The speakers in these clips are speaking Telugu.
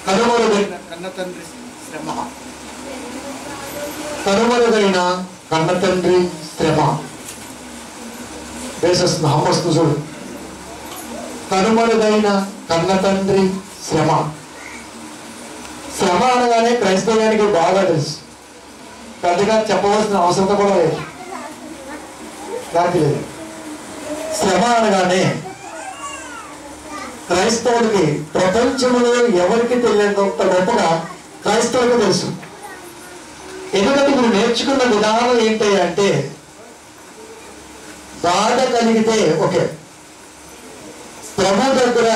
కనుమరుగైన కన్నతండ్రి శ్రమ. కనుమరుగైన కన్న తండ్రి శ్రమ. వేసేస్తున్నా అమ్మొస్తు చూడు. కనుమరుగైన కన్న తండ్రి శ్రమ. శ్రమ అనగానే క్రైస్తవ్యానికి బాగా తెలుసు, పెద్దగా చెప్పవలసిన అవసరం కూడా లేదు, దానికి లేదు. శ్రమ అనగానే క్రైస్తవుడికి ప్రపంచంలో ఎవరికి తెలియనంత గొప్పగా క్రైస్తవులకు తెలుసు. ఎందుకంటే మీరు నేర్చుకున్న విధానం ఏంటి అంటే, బాధ కలిగితే ఓకే, ప్రభు దగ్గర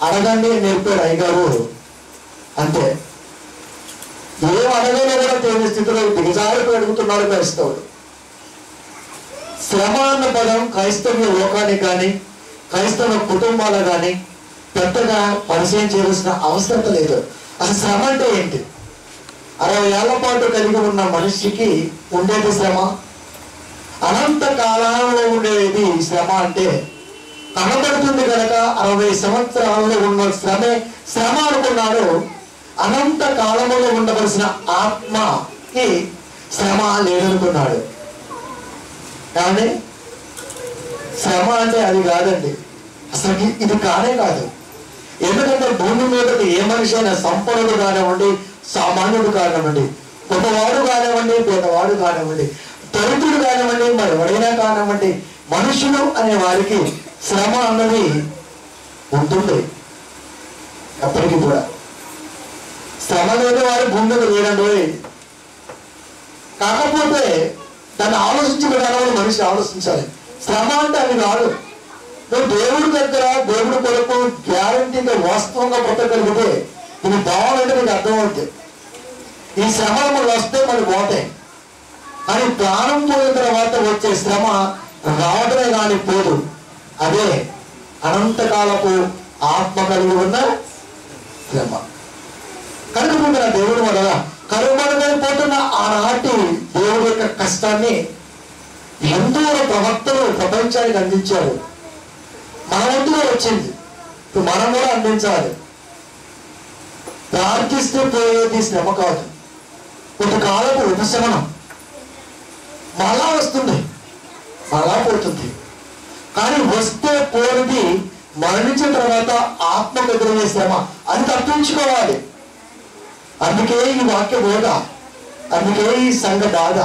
అడగండి నేర్పాడు అయ్యగారు, అంతే. ఏం అడగలో కూడా తెలియని స్థితిలో దిగజారిపై అడుగుతున్నాడు క్రైస్తవుడు. శ్రమ అన్న పదం క్రైస్తవ లోకానికి కానీ క్రైస్తవ కుటుంబాలు కానీ పెద్దగా పరిచయం చేయవలసిన అవసరం లేదు. అసలు శ్రమ అంటే ఏంటి? 60 ఏళ్ల పాటు కలిగి ఉన్న మనిషికి ఉండేది శ్రమ, అనంత కాలంలో ఉండేది శ్రమ. అంటే కనబడుతుంది కనుక 60 సంవత్సరాల్లో ఉన్న శ్రమే శ్రమ అనుకున్నాడు. అనంత కాలంలో ఉండవలసిన ఆత్మకి శ్రమ లేదనుకున్నాడు. కానీ శ్రమ అంటే అది కాదండి, అసలు ఇది కానే కాదు. ఎందుకంటే భూమి మీద ఏ మనిషి అయినా సంపన్నుడు కానివ్వండి, సామాన్యుడు కానివ్వండి, గొప్పవాడు కానివ్వండి, పేదవాడు కానివ్వండి, దళితుడు కానివ్వండి, మరి ఎవరైనా కానివ్వండి, మనుషులు అనే వారికి శ్రమ అన్నది ఉంటుంది ఎప్పటికీ కూడా. శ్రమ లేని వారు భూమి మీద లేదండి. కాకపోతే దాన్ని ఆలోచించే విధానంలో మనిషి ఆలోచించాలి. శ్రమ అంటే అది కాదు. నువ్వు దేవుడి దగ్గర దేవుడి కొరకు గ్యారంటీగా వాస్తవంగా బ్రతకగలిగితే ఇది భావం అంటే నీకు అర్థమవుతుంది. ఈ శ్రమలు మనకు వస్తే మనకు పోతాయి, కానీ ప్రాణం పోయిన తర్వాత వచ్చే శ్రమ రావడమే కానీ పోదు. అదే అనంతకాలపు ఆత్మ కలిగి ఉన్న శ్రమ. కనుక మన దేవుడు వల్ల కనుమరుగైపోతున్న ఆనాటి దేవుడి యొక్క కష్టాన్ని ఎంతో ప్రవక్తలు ప్రపంచానికి అందించారు. మన వంతుగా వచ్చింది, ఇప్పుడు మనం కూడా అందించాలి. ప్రార్థిస్తే పోయేది శ్రమ కాదు, కొంతకాలపు ఉపశమనం. మళ్ళా వస్తుంది, మళ్ళా పోతుంది. కానీ వస్తే పోనిది మరణించిన తర్వాత ఆత్మకు ఎదురయ్యే శ్రమ, అది తప్పించుకోవాలి. అందుకే ఈ వాక్య బోధ, అందుకే ఈ సంఘ బాధ,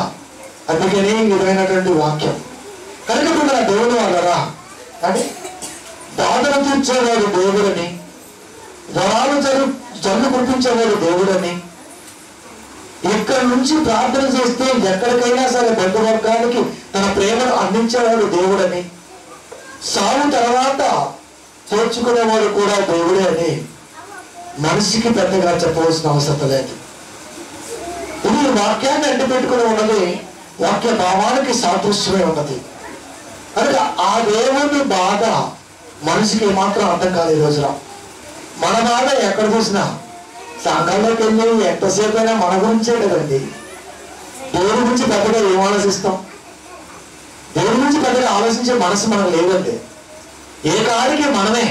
అందుకనే ఈ విధమైనటువంటి వాక్యం. కనుక మన దేవుడు వాళ్ళరా, కానీ బాధను తీర్చేవాడు దేవుడని, జ్వరాలు జల్లు కురిపించేవాడు దేవుడని, ఇక్కడి నుంచి ప్రార్థన చేస్తే ఎక్కడికైనా సరే బంధువర్గానికి తన ప్రేమను అందించేవాడు దేవుడని, సాగు తర్వాత చేర్చుకునేవాడు కూడా దేవుడే అని మనిషికి పెద్దగా చెప్పవలసిన అవసరం లేదు. ఇది వాక్యాన్ని అంటిపెట్టుకుని ఉన్నది వాక్య భావానికి సాదృశ్యమై ఉన్నది. కనుక ఆ దేవుని బాధ మనిషికి ఏమాత్రం అర్థం కాదు. ఈ రోజున మన బాధ ఎక్కడ చూసినా సంఘంలోకి వెళ్ళి ఎంతసేపు అయినా మన గురించే కదండి. దేవుడి గురించి పెద్దగా ఏం ఆలోచిస్తాం? దేవుడి గురించి పెద్దగా ఆలోచించే మనసు మనకు లేదండి. ఏ కాడికి మనమే,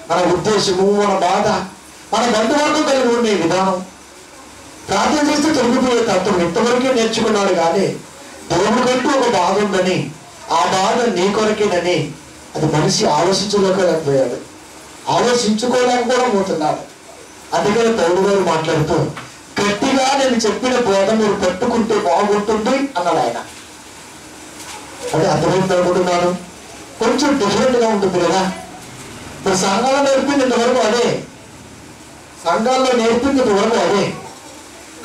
మన ఉద్దేశము, మన బాధ, మన బంధువర్గం కలిగి ఉండే విధానం. ప్రార్థన చేస్తే తొలగిపోయే తత్వం ఇంతవరకే నేర్చుకున్నాడు. కానీ దేవుడి కంటూ ఒక బాధ ఉందని, ఆ బాధ నీ కొరకేనని అది మనిషి ఆలోచించుకోలేకపోయాడు, ఆలోచించుకోలేక కూడా పోతున్నాడు. అందుకని పౌలు గారు మాట్లాడుతూ గట్టిగా నేను చెప్పిన బోధ మీరు పట్టుకుంటే బాగుంటుంది అన్నాడు ఆయన. అంటే అర్థమైంది అనుకుంటున్నాను. కొంచెం డిఫరెంట్ గా ఉంటుంది కదా. ఇప్పుడు సంఘాల్లో నేర్పింది ఇంతవరకు అదే, సంఘాల్లో నేర్పింది ఇంతవరకు అదే,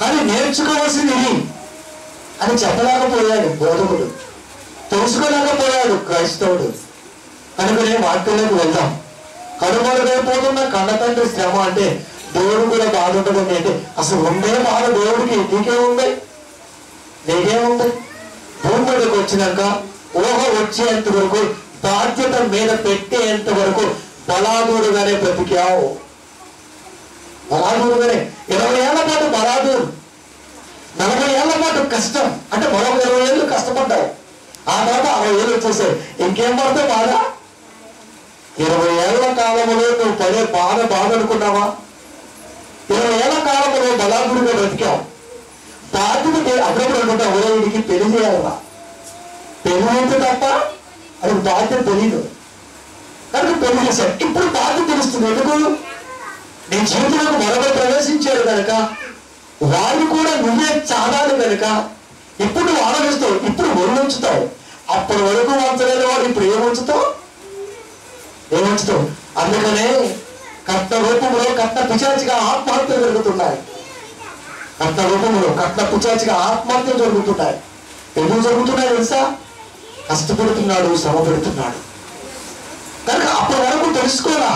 కానీ నేర్చుకోవాల్సింది ఇది అని చెప్పలేకపోయాడు బోధకుడు, తెలుసుకోలేకపోయాడు క్రైస్తవుడు. కనుకనే వాక్యంలోకి వెళ్దాం. కనుమరుగైపోతున్న కన్న తండ్రి శ్రమ అంటే దేవుడు కూడా బాధ ఉంటుంది. అంటే అసలు ఉండే బాధ దేవుడికి, నీకేముంది? నీకేముంది? భూమి మీదకి వచ్చినాక ఊహ వచ్చేంత వరకు, బాధ్యత మీద పెట్టేంత వరకు బలాదూరుగానే బ్రతికావు. బలాదూరుగానే 20 ఏళ్ల పాటు బలాదూరు, 40 ఏళ్ల పాటు కష్టం. అంటే మరొక 20 ఏళ్ళు కష్టపడ్డావు. ఆ తర్వాత 60 ఏళ్ళు వచ్చేసాయి. ఇంకేం పడతావు బాధ? 20 ఏళ్ల కాలంలో నువ్వు పడే బాధ అనుకున్నావా? 20 ఏళ్ల కాలంలో బలాగుడిగా బ్రతికాం. బాధ్యత అప్పుడప్పుడు అనుకుంటాం, వీడికి పెళ్లి చేయాలరా, పెళ్లి అయితే తప్ప అది బాధ్యత తెలియదు కనుక పెళ్లి చేశాడు. ఇప్పుడు బాధ్యత తెలుస్తుంది. ఎందుకు? నీ జీవితంలో మరొకరు ప్రవేశించాడు కనుక, వాడిని కూడా నువ్వే చాలాలి కనుక ఇప్పుడు నువ్వు ఆలోచిస్తావు, ఇప్పుడు ఒళ్ళు ఉంచుతావు. అప్పటి వరకు వంచలేని వాడు ఇప్పుడు ఏముంచుతావు? అందుకనే కట్న రూపంలో కట్న పిశాచిగా ఆత్మహత్యలు జరుగుతున్నాయి. కట్న రూపంలో కట్న పిశాచిగా ఆత్మహత్యలు జరుగుతున్నాయి. ఎందుకు జరుగుతున్నాయి తెలుసా? కష్టపడుతున్నాడు, శ్రమ పెడుతున్నాడు కనుక అప్పటి వరకు తెలుసుకోరా.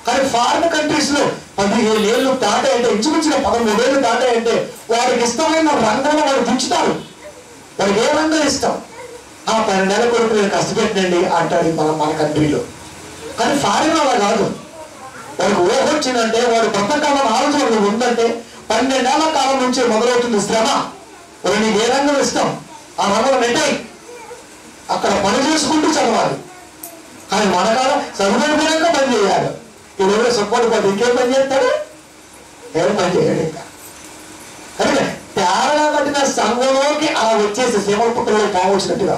కానీ ఫారిన్ కంట్రీస్ లో 15 ఏళ్ళు దాటాయంటే, ఇంచుమించుగా 13 ఏళ్ళు దాటాయంటే వాడికి ఇష్టమైన రంగంలో వాడు దించుతారు. వాడికి ఏ రంగం ఇష్టం? 12 నెలల కొరకు నేను కష్టపెట్టినండి అంటాడు మన కంట్రీలో. కానీ ఫారిన్ అలా కాదు. వాడికి ఊహ వచ్చిందంటే, వాడు బ్రతకాలం ఆలోచన ఉందంటే 12 ఏళ్ల కాలం నుంచి మొదలవుతుంది శ్రమ. వాడు నీకు ఏ రంగం ఇష్టం ఆ రంగంలో నెట్టాయి, అక్కడ పని చేసుకుంటూ చదవాలి. కానీ మన కాలం చదువుకున్నాక పని చేయాలి. ఈరోజు సపోర్ట్ పడి ఇంకేం పని చేస్తాడు? ఏం పని చేయడు. ఇంకా కనుక తేడా కట్టిన సంఘంలోకి అలా వచ్చేసి సేవల పుట్టలో పావచ్చినట్టుగా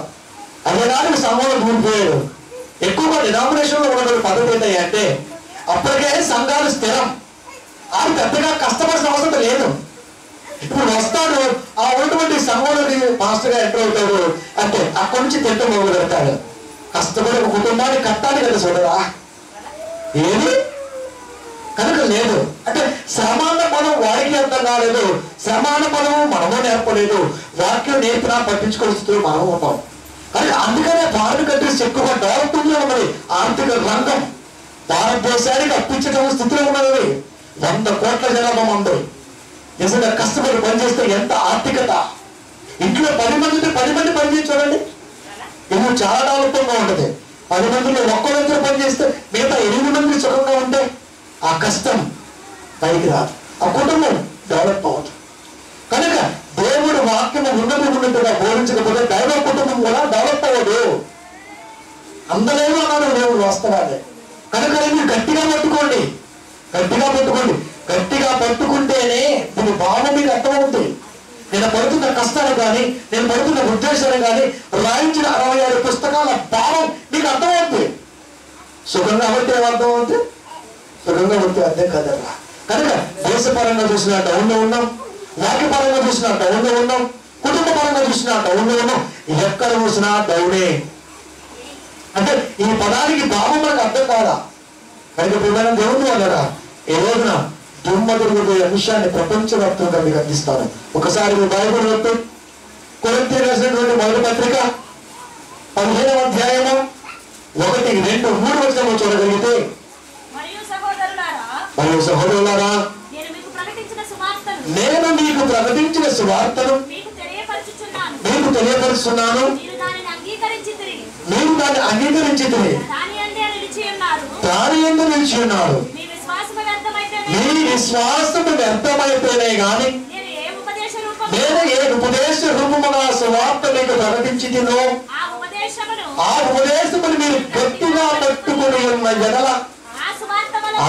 అదే నాటికి సంఘంలో దూరిపోయాడు. ఎక్కువగా డినామినేషన్లో ఉన్న పద్ధతి ఏంటంటే అప్పటికే సంఘాలు స్థిరం, అది పెద్దగా కష్టపడాల్సిన అవసరం లేదు. ఇప్పుడు వస్తాడు, ఆ ఉన్నటువంటి సంఘంలోకి మాస్టర్ గా ఎంటర్ అవుతాడు అంటే అక్కడి నుంచి తింటూ మొదలు పెడతాడు. కష్టపడి ఒక కుటుంబాన్ని కట్టాలి కదా చూడరా, ఏది కనుక లేదు. అంటే సమాన పదం వాడికి అర్థం కాలేదు, సమాన పదము మనము నేర్పలేదు, వాక్యం నేర్పినా పట్టించుకునే స్థితిలో మనము ఉంటాం. కానీ అందుకనే ఫారిన్ కంట్రీస్ ఎక్కువగా డెవలపింగ్ లో ఉన్నది. ఆర్థిక రంగం భారతదేశానికి అప్పించడం స్థితిలో ఉన్నది. 100 కోట్ల జనాభా ఉంది. నిజంగా కష్టపడి పనిచేస్తే ఎంత ఆర్థికత. ఇంట్లో 10 మంది పనిచేసి చూడండి, ఇల్లు చాలా డెవలపింగ్ గా ఉంటుంది. 10 మందిలో ఒక్కరిద్దరు పనిచేస్తే మిగతా 8 మంది సుఖంగా ఉంటే ఆ కష్టం పైకి రాదు, ఆ కుటుంబం డెవలప్ అవుతుంది. కనుక దేవుడు వాక్యము ఉన్నట్టుగా బోధించకపోతే దైవ కుటుంబం కూడా డెవలప్ అవ్వదు. అందరేమో అన్నాడు దేవుడు వాస్తవాన్ని. కనుక మీరు గట్టిగా పట్టుకోండి, గట్టిగా పట్టుకుంటేనే దీని భావం మీకు అర్థమవుతుంది. నేను పడుతున్న కష్టాలు కానీ, నేను పడుతున్న ఉద్దేశాలు కానీ, రాయించిన 66 పుస్తకాల భావం మీకు అర్థమవుతుంది. సుఖంగా పడితే ఏమర్థమవుతుంది? సుఖంగా పడితే అర్థం కదరా. కనుక దేశపరంగా చూసిన డౌన్లో ఉన్నాం, వాక్యపరంగా చూసిన డౌన్లో ఉన్నాం, కుటుంబ పరంగా చూసిన డౌన్లో ఉన్నాం. ఎక్కడ చూసినా డౌనే. అంటే ఈ పదానికి భావం మనకు అర్థం కాదా? కనుక ప్రధాన దేవుడు అన్నారా, ఈ రోజున దుర్మధుడు విషయాన్ని ప్రపంచవ్యాప్తంగా మీకు అందిస్తాను. ఒకసారి మీ బైబిల్ వద్దు కొరింథీ రాసినటువంటి మొదటి పత్రిక 15వ అధ్యాయము 1, 2, 3 వచనము చూడగలిగితే, మరియు సహోదరులారా నేను మీకు ప్రకటించిన సువార్తను మీకు తెలియపరుస్తున్నాను, మీరు దాన్ని అంగీకరించితిరి, దాని యందు నిలిచి ఉన్నారు. మీ విశ్వాసము వ్యర్థమైతేనే గాని నేను ఏ ఉపదేశ రూపముగా సువార్త మీకు ప్రకటించితినో ఆ ఉపదేశమును మీరు గట్టిగా పట్టుకుని ఉన్న ఎడల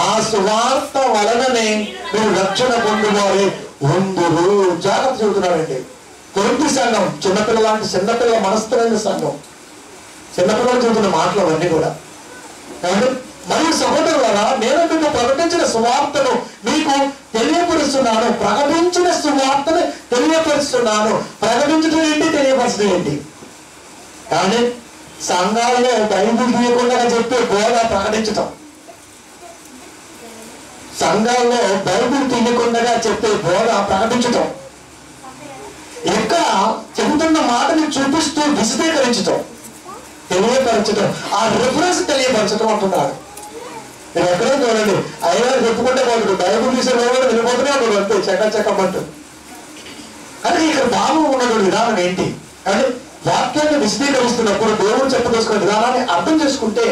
ఆ సువార్త వలననే మీరు రక్షణ పొందువారే ఉందురు. జాగ్రత్త చెబుతున్నారండి. కొరింథీ సంఘం చిన్నపిల్లల మనస్తమైన సంఘం, చిన్నపిల్లలు చెబుతున్న మాటలు అవన్నీ కూడా. కాబట్టి మరియు సహోదరులారా నేను మీకు ప్రకటించిన సువార్తను మీకు తెలియపరుస్తున్నాను. ప్రకటించిన సువార్తను తెలియపరుస్తున్నాను. ప్రకటించడం ఏంటి, తెలియపరచడం ఏంటి? కానీ సంఘాలలో బైబిల్ తీయకుండా చెప్పే బోధ ప్రకటించటం, సంఘాల్లో బైబిల్ తీయకుండా చెప్పే బోధ ప్రకటించటం, ఎక్కడ చెబుతున్న మాటని చూపిస్తూ విశదీకరించటం, తెలియపరచటం, ఆ రిఫరెన్స్ తెలియపరచటం అంటున్నాడు. నేను ఎక్కడో చూడండి, అయ్యగారు చెప్పుకుంటే వాళ్ళు బైబుల్ తీసే కూడా వెళ్ళిపోతూనే ఉంటాడు అంతే చెక్కమంటూ. కానీ ఇక్కడ భావం ఉన్నటువంటి విధానం ఏంటి అంటే వాక్యాన్ని విశదీకరిస్తున్నప్పుడు దేవుడు చెప్పదోసుకున్న విధానాన్ని అర్థం చేసుకుంటే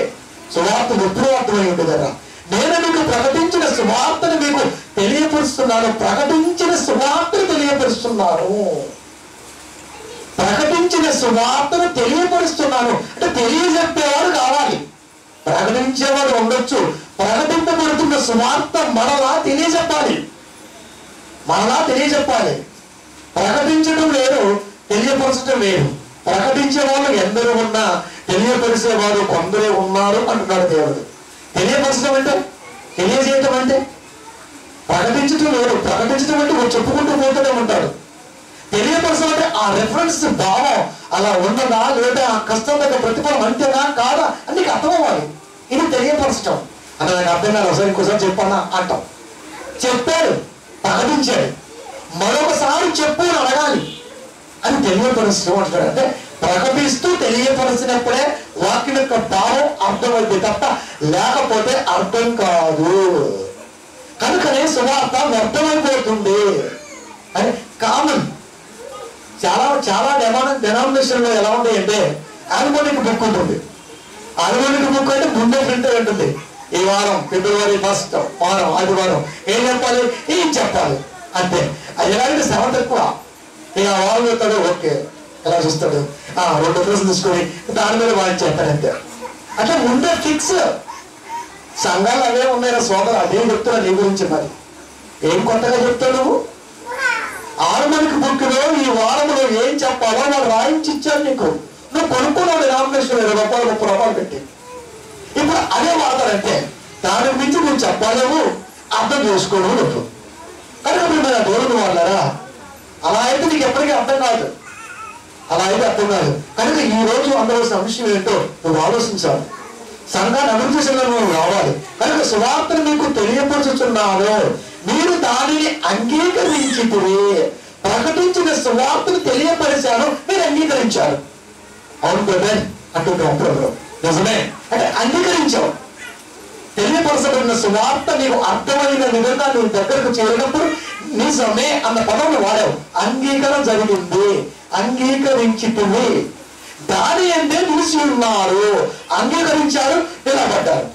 సువార్త ఎప్పుడూ అర్థమై ఉంటుంది కదా. నేను మీకు ప్రకటించిన సువార్తను మీకు తెలియపరుస్తున్నాను. ప్రకటించిన సువార్తను తెలియపరుస్తున్నాను అంటే తెలియజెప్పేవాడు కావాలి. ప్రకటించేవాడు ఉండొచ్చు, ప్రకటింపబడుతున్న సువార్త మరలా తెలియజెప్పాలి. మరలా తెలియజెప్పాలి. ప్రకటించడం వేరు, తెలియపరచడం వేరు. ప్రకటించే వాళ్ళు ఎందరూ ఉన్నా తెలియపరిచేవారు కొందరే ఉన్నారు అంటున్నాడు దేవుడు. తెలియపరచడం అంటే, తెలియజేయటం అంటే, ప్రకటించడం వేరు. ప్రకటించడం అంటే చెప్పుకుంటూ పోతూనే ఉంటాడు. తెలియపరచడం అంటే ఆ రెఫరెన్స్ భావం అలా ఉన్నదా లేదా, ఆ కష్టం దగ్గర ప్రతిఫలం అంతేనా కాదా అని నీకు అర్థం అవ్వాలి. ఇది తెలియపరచడం అంటే నాకు అర్థం కాదు, ఒకసారి ఇంకోసారి చెప్పానా అంటాం. చెప్పాడు, ప్రకటించాడు, మరొకసారి చెప్పు అని అడగాలి. అని తెలియపరచడం అంటాడు. అంటే ప్రకటిస్తూ తెలియపరిచినప్పుడే వాక్యం యొక్క భావం అర్థమైంది తప్ప లేకపోతే అర్థం కాదు. కనుకనే సువార్త వ్యర్థమైపోతుంది అని కామన్. చాలా చాలా డెనామినేషన్ లో ఎలా ఉంటాయి అంటే, ఆల్మోనిక్ బుక్ ఉంటుంది. ఆల్మోనిక్ బుక్ అంటే ముందే ప్రింట్ అయి ఉంటుంది. ఈ వారం ఫిబ్రవరి 1 వారం ఆదివారం ఏం చెప్పాలి, ఏం చెప్పాలి అంతే. అది ఎలాంటి శ్రమ తక్కువ. ఇక ఆ వారం చెప్తాడు, ఓకే ఎలా చూస్తాడు, 2 రోజులు తీసుకొని దాని మీద వాళ్ళు చెప్పాడు అంతే. అట్లా ముందే ఫిక్స్. సంఘాలు అవే ఉన్నాయి సోదరు, అదే చెప్తున్నా నీ గురించి. మరి ఏం కొత్తగా చెప్తావు నువ్వు? ఆల్మోనిక్ బుక్ లో ఈ వారంలో ఏం చెప్పాలో వాళ్ళు రాయించి ఇచ్చారు నీకు. నువ్వు కొనుక్కున్నావు డినామినేషన్ 20 రూపాయలు 30 రూపాయలు పెట్టి. ఇప్పుడు అదే వాడతారంటే దాని గురించి నువ్వు చెప్పాలేవు, అర్థం చేసుకోవడం లేదు. కనుక మీరు దేవుడు వాళ్ళారా, అలా అయితే నీకు ఎప్పటికీ అర్థం కాదు. అలా అయితే అర్థం కాదు. కనుక ఈ రోజు అందవలసిన అంశం ఏంటో నువ్వు ఆలోచించాలి. సంఘాన్ని అభివృద్ధి చేయడం నువ్వు రావాలి. కనుక సువార్తను మీకు తెలియపరుచుచున్నాను, మీరు దానిని అంగీకరించితిరి. ప్రకటించిన సువార్తను తెలియపరిచాను, మీరు అంగీకరించారు. అవును బ్రదర్ అంటున్నాం. బ్రదర్ నిజమే అంటే అంగీకరించావు. తెలియపరచబడిన సువార్త నీకు అర్థమైన విధంగా నీ దగ్గరకు చేరినప్పుడు నిజమే అన్న పదం వాడావు. అంగీకారం జరిగింది, అంగీకరించితివి. దాని అంటే నిలిచి ఉన్నారు, అంగీకరించారు, నిలబడ్డారు.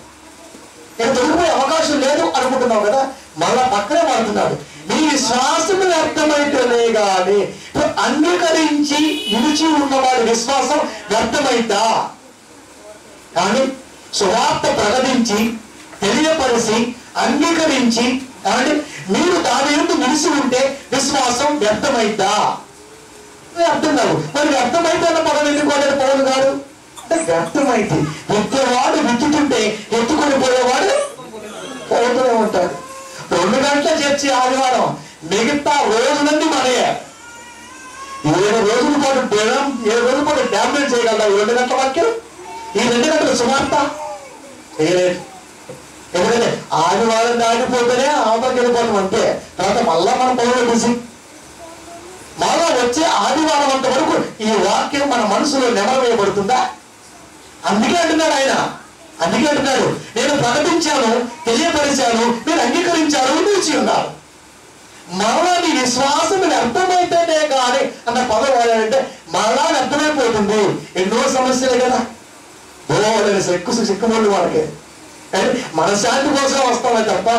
ఇక దొరికిపోయే అవకాశం లేదు అనుకుంటున్నావు కదా, మళ్ళా పక్కనే మారుతున్నాడు. నీ విశ్వాసం వ్యర్థమైతేనే గాని, అంగీకరించి నిలిచి ఉన్నవాడి విశ్వాసం వ్యర్థమైతా. కానీ సువార్త ప్రకటించి తెలియపరిచి అంగీకరించి కానీ మీరు దాని ఎందు నిలిచి ఉంటే విశ్వాసం వ్యర్థమైతా. అర్థం కాదు. మరి వ్యర్థమైతే అన్న పదం ఎందుకు వాడాడు పౌలు గారు అంటే, వ్యర్థమైతే విత్తేవాడు విత్తుతుంటే ఎత్తుకొని పోయేవాడు పోతూనే ఉంటాడు. 2 గంటల చర్చి ఆదివారం, మిగతా రోజులన్నీ మనయే. 7 రోజుల పాటు 7 రోజుల పాటు డామినేట్ చేయగలరా ఈ 2 గంటల వాక్యం? ఈ 2 గంటల సువార్త చేయలేదు. ఎందుకంటే ఆదివారం దాటిపోతేనే ఆపకి వెళ్ళిపోతాం అంతే. తర్వాత మళ్ళా మన పౌరులు బిజీ. మళ్ళా వచ్చే ఆదివారం అంత వరకు ఈ వాక్యం మన మనసులో నెమరవేయబడుతుందా? అందుకే అంటున్నాడు ఆయన. అందుకే అంటున్నాడు, నేను ప్రకటించాను, తెలియపరిచాను, మీరు అంగీకరించారు, నిలిచి ఉన్నారు. మరలా నీ విశ్వాసం అర్థమైతేనే కానీ అన్న పదం వాడాడంటే మరలా అర్థమైపోతుంది. ఎన్నో సమస్యలే కదా, సిక్కుమంది వాళ్ళకి. కానీ మనశ్శాంతి కోసం వస్తామే తప్ప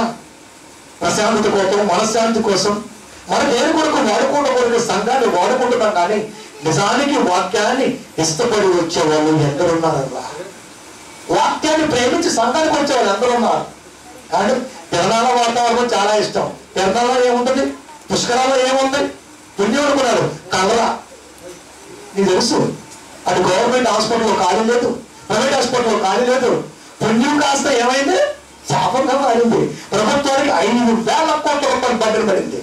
ప్రశాంతత కోసం, మనశ్శాంతి కోసం మన దేని కొరకు వాడుకోవడం సంఘాన్ని వాడుకుంటున్నాం. కానీ నిజానికి వాక్యాన్ని ఇష్టపడి వచ్చేవాళ్ళు ఎందరున్నారన్నా, వాక్యాన్ని ప్రేమించి సంఘానికి వచ్చేవాళ్ళు ఎందరున్నారు. కానీ తిరణాల వాతావరణం చాలా ఇష్టం. తిరణాలలో ఏముంటుంది, పుష్కరాల్లో ఏముంది, పుణ్యం అనుకున్నారు కలరా. నీకు తెలుసు, అటు గవర్నమెంట్ హాస్పిటల్లో ఖాళీ లేదు, ప్రైవేట్ హాస్పిటల్లో ఖాళీ లేదు. పుణ్యం కాస్త ఏమైంది, శాపంగా మారింది. ప్రభుత్వానికి 5,000 కోట్ల రూపాయలు బడ్డలు పడింది.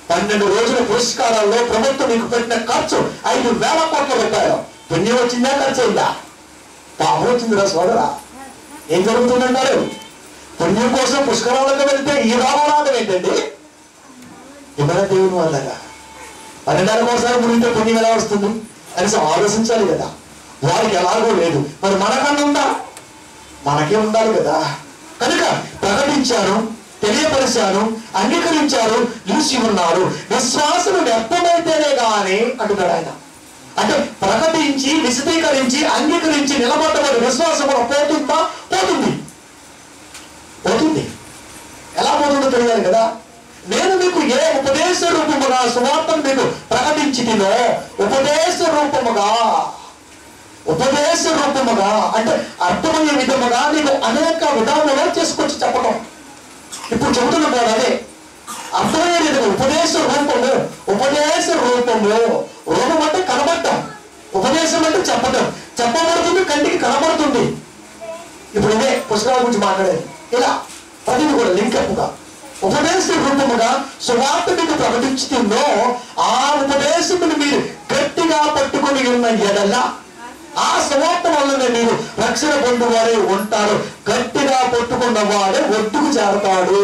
12 రోజుల పురస్కారాల్లో ప్రభుత్వం నీకు పెట్టిన ఖర్చు 5,000 కోట్ల రూపాయలు. పుణ్యం వచ్చిందా, ఖర్చు అయిందా? పాపం వచ్చిందిరా సోదరా. ఏం జరుగుతుందంటారు? పుణ్యం కోసం పుష్కరాలకు వెళ్తే ఈ రామనాథం ఏంటండి? ఏమైనా దేవుని వల్లగా 12 ఒకసారి మునిగితే పుణ్యం ఎలా వస్తుంది అనేసి ఆలోచించాలి కదా. వారికి ఎలాగో లేదు, మరి మనకన్నా ఉందా? మనకే ఉండాలి కదా. కనుక ప్రకటించాను, తెలియపరిచాను, అంగీకరించారు, నిలిచి ఉన్నారు. విశ్వాసం వ్యర్థమైతేనే కానీ అంటున్నాడు ఆయన. అంటే ప్రకటించి, విశదీకరించి, అంగీకరించి నిలబడ్డవాడు విశ్వాసం కూడా పోతుందా? పోతుంది. పోతుంది. ఎలా పోతుందో తెలియాలి కదా. నేను మీకు ఏ ఉపదేశ రూపముగా సువార్తను మీకు ప్రకటించితినో, ఉపదేశ రూపముగా అంటే అర్థమయ్యే విధముగా నీకు అనేక విధాలుగా చేసుకొచ్చి చెప్పడం. ఇప్పుడు చెబుతున్న కూడా అదే. అర్థమయ్యే రీతిగా ఉపదేశ రూపము. ఉపదేశ రూపము, రూపం అంటే కనబడటం, ఉపదేశం అంటే చెప్పటం. చెప్పబడుతుంది, కంటికి కనబడుతుంది. ఇప్పుడు ఇదే పుస్తకాల గురించి మాట్లాడేది. ఇలా ప్రతిది కూడా లింకప్గా ఉపదేశ రూపముగా సువార్త మీకు ప్రకటించుతుందో ఆ ఉపదేశమును మీరు గట్టిగా పట్టుకొని ఉన్న ఎడల ఆ సువార్త వల్లనే మీరు రక్షణ పొందువారే ఉంటారు. గట్టిగా పట్టుకున్న వాడే ఒడ్డుకు చేరతాడు.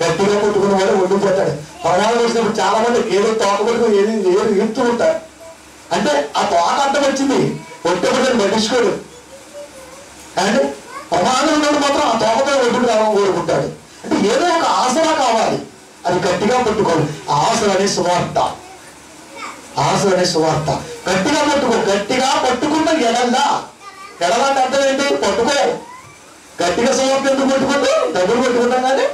గట్టిగా పట్టుకున్న వాడే ఒడ్డుకు చేరతాడు. ప్రమాదం వచ్చినప్పుడు చాలా మంది ఏదో తోకబడుకు ఏదో ఎత్తు ఉంటారు. అంటే ఆ తోక అడ్డం వచ్చింది, ఒడ్డుబడిని పట్టించుకోడు. అంటే ప్రమాదం ఉన్నప్పుడు మాత్రం ఆ తోకతో ఒడ్డుకు రావాలని కోరుకుంటాడు. అంటే ఏదో ఒక ఆసరా కావాలి, అది గట్టిగా పట్టుకోవాలి. ఆసరనే సువార్త, ఆసరనే సువార్త. గట్టిగా పట్టుకో. గట్టిగా పట్టుకున్న ఎడల్లా, ఎడలంటే అర్థం ఏంటి? పట్టుకో. గట్టిగా సువార్త ఎందుకు పట్టుకుంటూ డబ్బులు పట్టుకుంటాం. కానీ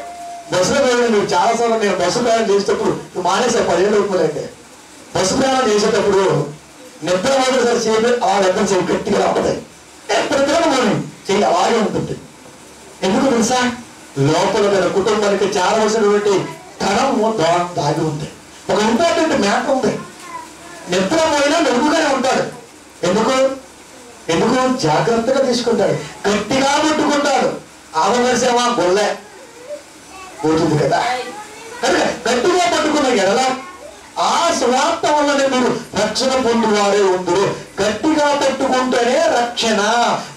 బస్సులో ప్రయాణం చాలా సార్లు నేను బస్సు ప్రయాణం చేసేటప్పుడు మానేసా 10 ఏళ్ళు అవుతుందంటే బస్సు ప్రయాణం చేసేటప్పుడు నిద్ర మాత్రం సరే చేయాలి, ఆ నిద్ర చేయి గట్టిగా రావడాయి. ప్రతిగా మనం చెయ్యి అలాగే ఉంటుంది. ఎందుకు తెలుసా? లోపల మన కుటుంబానికి చాలా వలసినటువంటి ధనము దాగి ఉంది. ఒక ఇంపార్టెంట్ మ్యాటర్ ఉంది. నిద్ర పోయినా మెరుగుగానే ఉంటాడు. ఎందుకు? ఎందుకు? జాగ్రత్తగా తీసుకుంటాడు, గట్టిగా పట్టుకుంటాడు. ఆవమేసేవా గొల్లే పోతుంది కదా. కనుక గట్టిగా పట్టుకున్న ఎడల ఆ సువార్త వల్లనే మీరు రక్షణ పొందువారే ఉందరు. గట్టిగా పట్టుకుంటేనే రక్షణ.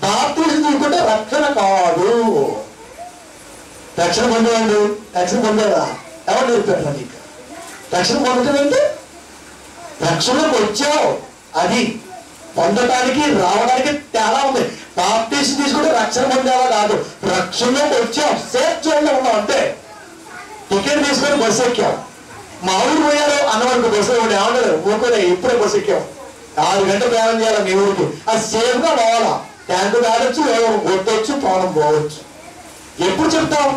బాప్తిజం తీసుకుంటే రక్షణ కాదు. రక్షణ పొందేవాడు రక్షణ పొందేవా? ఎవరు నేర్పారు నీకు? రక్షణ పొందటం ఏంటి? రక్షణలోకి వచ్చావు, అది పొందటానికి రావడానికి తేడా ఉంది. బాప్తిజం తీసుకుంటే రక్షణ పొందేవా కాదు, రక్షణలోకి వచ్చావు. సేఫ్ జోన్లో ఉన్నావు అంతే. టికెట్ తీసుకొని బస్సు ఎక్కావు, మా ఊరు పోయారు అన్నవారికి బస్సు ఉండే ఏమన్నారు? ఊరుకోలే, ఇప్పుడే బస్సు ఎక్కావు. 6 గంటలు ప్రయాణం చేయాలి మీ ఊరికి. అది సేఫ్గా పోవాలా. ట్యాంకు కావచ్చు, కొట్టవచ్చు, ప్రాణం పోవచ్చు. ఎప్పుడు చెప్తావు?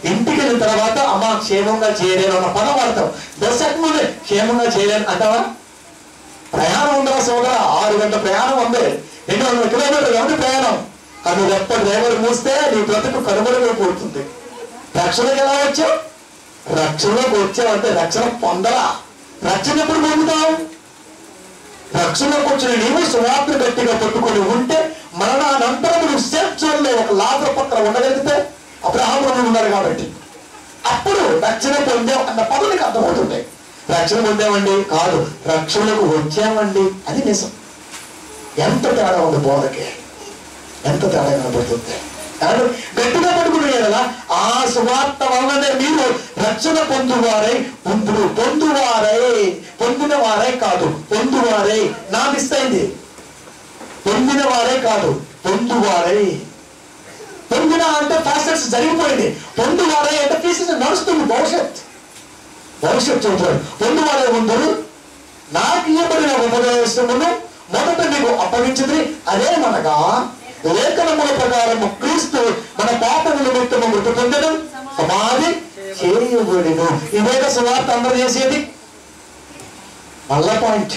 ఇంటికి వెళ్ళిన తర్వాత అమ్మ క్షేమంగా చేయలేను అన్న పదం వాడతావు. బస్సు ఎక్కముందే క్షేమంగా చేయలేను అంటావా? ప్రయాణం ఉందా సోదరా? 6 గంటల ప్రయాణం ఉంది, 200 కిలోమీటర్లు ఎవరి ప్రయాణం. అది ఎప్ప డ్రైవర్ మూస్తే నీ బ్రతుకు కనుమరుగైపోతుంది. రక్షణకి ఎలా వచ్చావు? రక్షణలోకి వచ్చావంటే రక్షణ పొందరా. రక్షణ ఎప్పుడు పొందుతావు? రక్షణలోకి వచ్చిన నీవు సువార్త గట్టిగా పట్టుకొని ఉంటే మరణానంతరం నువ్వు సేఫ్ జోన్లో ఒక లాభ పక్కన ఉండగలిగితే అబ్రహాములు ఉన్నారు కాబట్టి అప్పుడు రక్షణ పొందాం అన్న పదవికి అర్థమవుతుంది. రక్షణ పొందామండి కాదు, రక్షణకు వచ్చామండి, అది నిజం. ఎంత తేడా ఉంది బోధకి, ఎంత తేడా కనబడుతుంది. గట్టిగా పట్టుకునే కదా ఆ సువార్త వల్లనే మీరు రక్షణ పొందువారై ఉందురు. పొందిన వారే కాదు, పొందువారై. నా మిస్ అయింది. పొందిన వారే కాదు, పొందువారై. పొందిన అంటే ప్రాసెస్ జరిగిపోయింది. పొందువారై అంటే తీసేసి నడుస్తుంది భవిష్యత్ చూపుతాడు. పొందువారే ఉందరు. నాకు ఇవ్వబడిన ఉపదేశమును మొదట మీకు అప్పగించింది అదేమనగా లేఖనముల ప్రకారము క్రీస్తు మన పాపముల నిమిత్తము మృతి పొందడం, సమాధి చేయబడెను. ఇదే సువార్త అందరూ చేసేది. మళ్ళా పాయింట్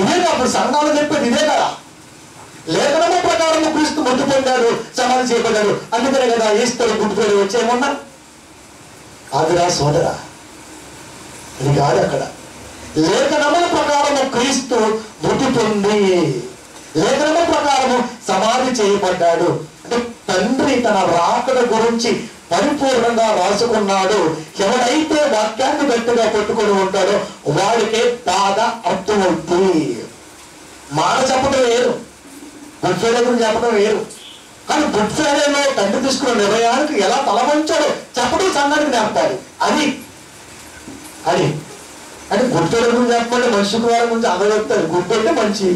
ఇదే. అప్పుడు సంఘాలు చెప్పేది ఇదే కదా. లేఖనము ప్రకారము క్రీస్తు మృతి పొందాడు, సమాధి చేయబడ్డాడు, అందుకనే కదా ఈస్తరు గుర్తుపేరు వచ్చేయమన్నా. కాదురా సోదరా, ఇది కాదు. అక్కడ లేఖనముల ప్రకారము క్రీస్తు మృతి పొంది లేఖనము ప్రకారము సమాధి చేయబడ్డాడు. అంటే తండ్రి తన రాకడ గురించి పరిపూర్ణంగా రాసుకున్నాడు. ఎవడైతే వాక్యాన్ని గట్టిగా పట్టుకొని ఉంటాడో వాడికే బాగా అర్థమవుతుంది. మాట చెప్పడం వేరు, గుడ్ ఫ్రైడే గురించి చెప్పడం వేరు. కానీ గుడ్ ఫ్రైడేలో తండ్రి తీసుకున్న నిర్ణయానికి ఎలా తలవంచాడో చెప్పడం సంఘానికి నేర్పాలి. అది అంటే గుడ్ ఫ్రైడే గురించి చెప్పమంటే మనిషి శుక్రవారం గురించి అందరూ చెప్తారు. గుడ్ అంటే మంచి,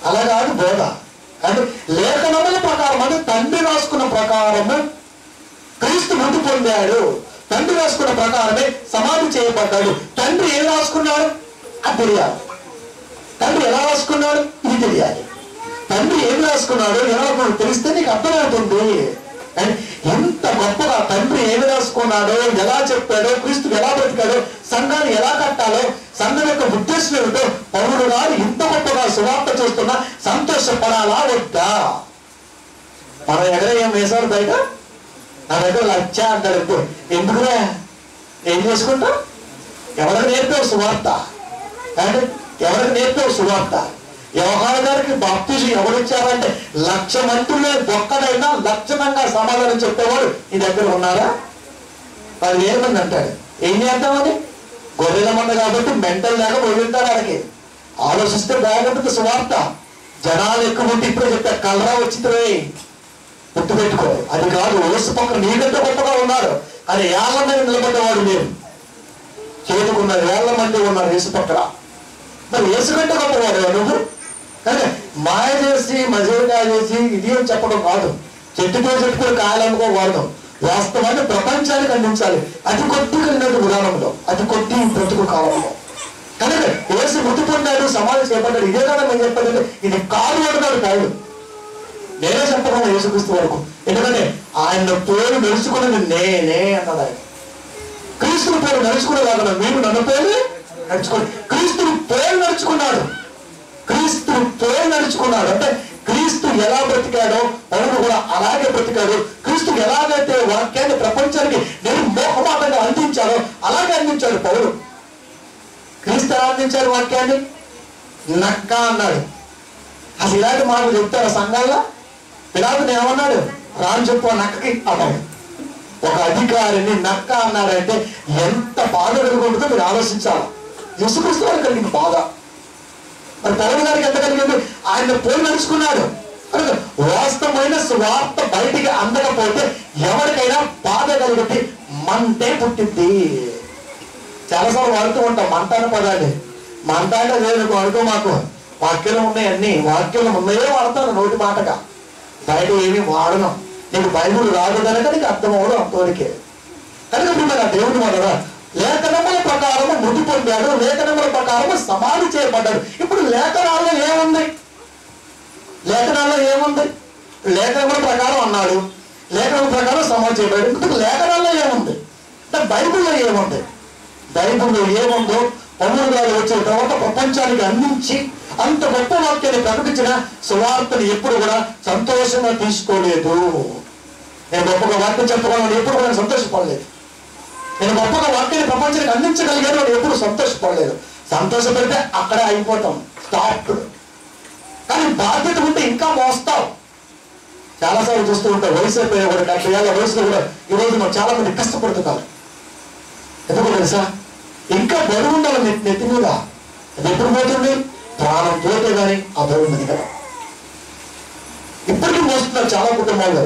అలా కాదు బోధ. అంటే లేఖనముల ప్రకారం అంటే తండ్రి రాసుకున్న ప్రకారము క్రీస్తు మృతి పొందాడు, తండ్రి రాసుకున్న ప్రకారమే సమాధి చేయబడ్డాడు. తండ్రి ఏం రాసుకున్నాడు అది తెలియాలి. తండ్రి ఎలా రాసుకున్నాడు ఇది తెలియాలి. తండ్రి ఏం రాసుకున్నాడు ఎలా తెలిస్తే నీకు అర్థమవుతుంది. ఎంత గొప్పగా తండ్రి ఏమి రాసుకున్నాడో, ఎలా చెప్పాడో, క్రీస్తు ఎలా బ్రతికాడో, సంఘాన్ని ఎలా కట్టాలో, సంఘం యొక్క ఉద్దేశం ఏమిటో పౌరుడు గారు ఇంత గొప్పగా సువార్త చేస్తున్నా సంతోషపడాలా వద్దా? మన ఎగరేం వేశారు బయట నా దగ్గర లచ్చ అంటాడు ఎప్పుడు. ఎందుకురా, ఏం చేసుకుంటావు? ఎవరికి నేర్పావు సువార్త అంటే? ఎవరికి నేర్పావు సువార్త? యోహాను గారికి బాప్తిజం ఎవరిచ్చారంటే 1,00,000 మందిలో ఒక్కడైనా లక్షణంగా సమాధానం చెప్పేవాడు నీ దగ్గర ఉన్నారా? 10,000 మంది అంటాడు. ఏం చేద్దామని? గొర్రెల మంద కాబట్టి మెంటల్ లేక వదిలింటారు. వాళ్ళకి ఆలోచిస్తే బాగుంటుంది సువార్త. జనాలు ఎక్కువ ఉంటే ఇప్పుడే చెప్పా, కలరా వచ్చింది గుర్తు పెట్టుకో. అది కాదు, ఓసు పక్కన నీకంటే గొప్పగా ఉన్నారు కానీ 50 మంది నిలబడ్డవాడు లేరు. చేతుకున్నారు 50 మంది ఉన్నారు యేసు పక్కన. మరి యేసు కంటే గొప్పవాడు నువ్వు. కానీ మాయ చేసి మజూరిగా చేసి ఇది అని చెప్పడం కాదు. చెట్టుకుని కాయలు అనుకోకూడదు. వాస్తవాన్ని ప్రపంచానికి అందించాలి. అతి కొద్దిగా విధానంలో, అతి కొద్ది బ్రతుకు కాలంలో. కనుక యేసు మృతి పొందాడు, సమాధి చేపట్టాడు. ఇదే కదా నేను చెప్పాడు. ఇది కాదు అంటున్నాడు పౌలు. నేనే చెప్పగలను యేసుక్రీస్తు వరకు. ఎందుకంటే ఆయన పేరు నడుచుకున్నది నేనే అన్నది. ఆయన క్రీస్తు పేరు నడుచుకునేలాగా మీరు నన్ను పేరు నడుచుకోండి. క్రీస్తుని పేరు నడుచుకున్నాడు. క్రీస్తు పేరు నడుచుకున్నాడు అంటే క్రీస్తు ఎలా బ్రతికాడో పౌలు కూడా అలాగే బ్రతికాడు. క్రీస్తు ఎలాగైతే వాక్యాన్ని ప్రపంచానికి నిర్మోహమాటంగా అందించాడో అలాగే అందించాడు పౌలు. క్రీస్తు ఎలా అందించాడు వాక్యాన్ని? నక్క అన్నాడు. అసలు ఇలాంటి మాటలు చెప్తారు సంఘాల్లో. పిలాతుని ఏమన్నాడు? రాని చెప్పు నక్కకి అన్నాడు. ఒక అధికారిని నక్క అన్నాడంటే ఎంత బాధ కలుగుంటుందో మీరు ఆలోచించాలి. యేసుక్రీస్తు వారికి కలిగింది బాధ. మరి పౌలు గారికి ఎంత కలిగింది? ఆయన పోయి నడుచుకున్నాడు. వాస్తవమైన స్వార్థ బయటికి అందకపోతే ఎవరికైనా బాధ కలిగితే మంటే పుట్టింది. చాలాసార్లు వాడుతూ ఉంటాం మంట అనే పదాన్ని. మంట అంటే లేదు వాడుతూ మాకు వాక్యాలు ఉన్నాయి, అన్ని వాక్యాలు ఉన్నాయే వాడతాను నోటి మాటగా. బయట ఏమీ వాడను. నీకు బైబుల్ రాదు కనుక నీకు అర్థం అవ్వదు అంతవరకే. కనుక మన దేవుడు మనరా లేఖనముల ప్రకారము మృతి పొందాడు, లేఖనముల ప్రకారము సమాధి చేయబడ్డాడు. ఇప్పుడు లేఖనాల్లో ఏముంది? లేఖనాల్లో ఏముంది? లేఖనముల ప్రకారం అన్నాడు, లేఖనముల ప్రకారం సమాధి చేయబడ్డాడు. ఇప్పుడు లేఖనాల్లో ఏముంది? అంటే బైబుల్లో ఏముంది? బైబుల్లో ఏముందో పౌలు గారు వచ్చిన తర్వాత ప్రపంచానికి అందించి అంత గొప్ప వాక్యాన్ని ప్రకటించిన సువార్తని ఎప్పుడు కూడా సంతోషంగా తీసుకోలేదు. నేను గొప్పగా వాక్యం చెప్పుకోవాలని ఎప్పుడు కూడా సంతోషపడలేదు. నేను గొప్పగా వాక్యాన్ని ప్రపంచానికి అందించగలిగాను అని ఎప్పుడు సంతోషపడలేదు. సంతోషపడితే అక్కడే అయిపోతాం, స్టాప్. కానీ బాధ్యత ఉంటే ఇంకా మోస్తావు. చాలాసార్లు చూస్తూ ఉంటాం వయసు అయిపోయా కూడా 70 ఏళ్ళ వయసులో కూడా ఈరోజు మనం చాలా మంది కష్టపడుతున్నారు. ఎందుకు తెలుసా? ఇంకా బరువు ఉండాలి నెత్తి మీద. అది ఎప్పుడు పోతుంది? ప్రాణం పోతే కానీ ఆ బరువు ఉంది కదా. ఇప్పటికీ మోస్తున్నారు చాలా కుటుంబాలు.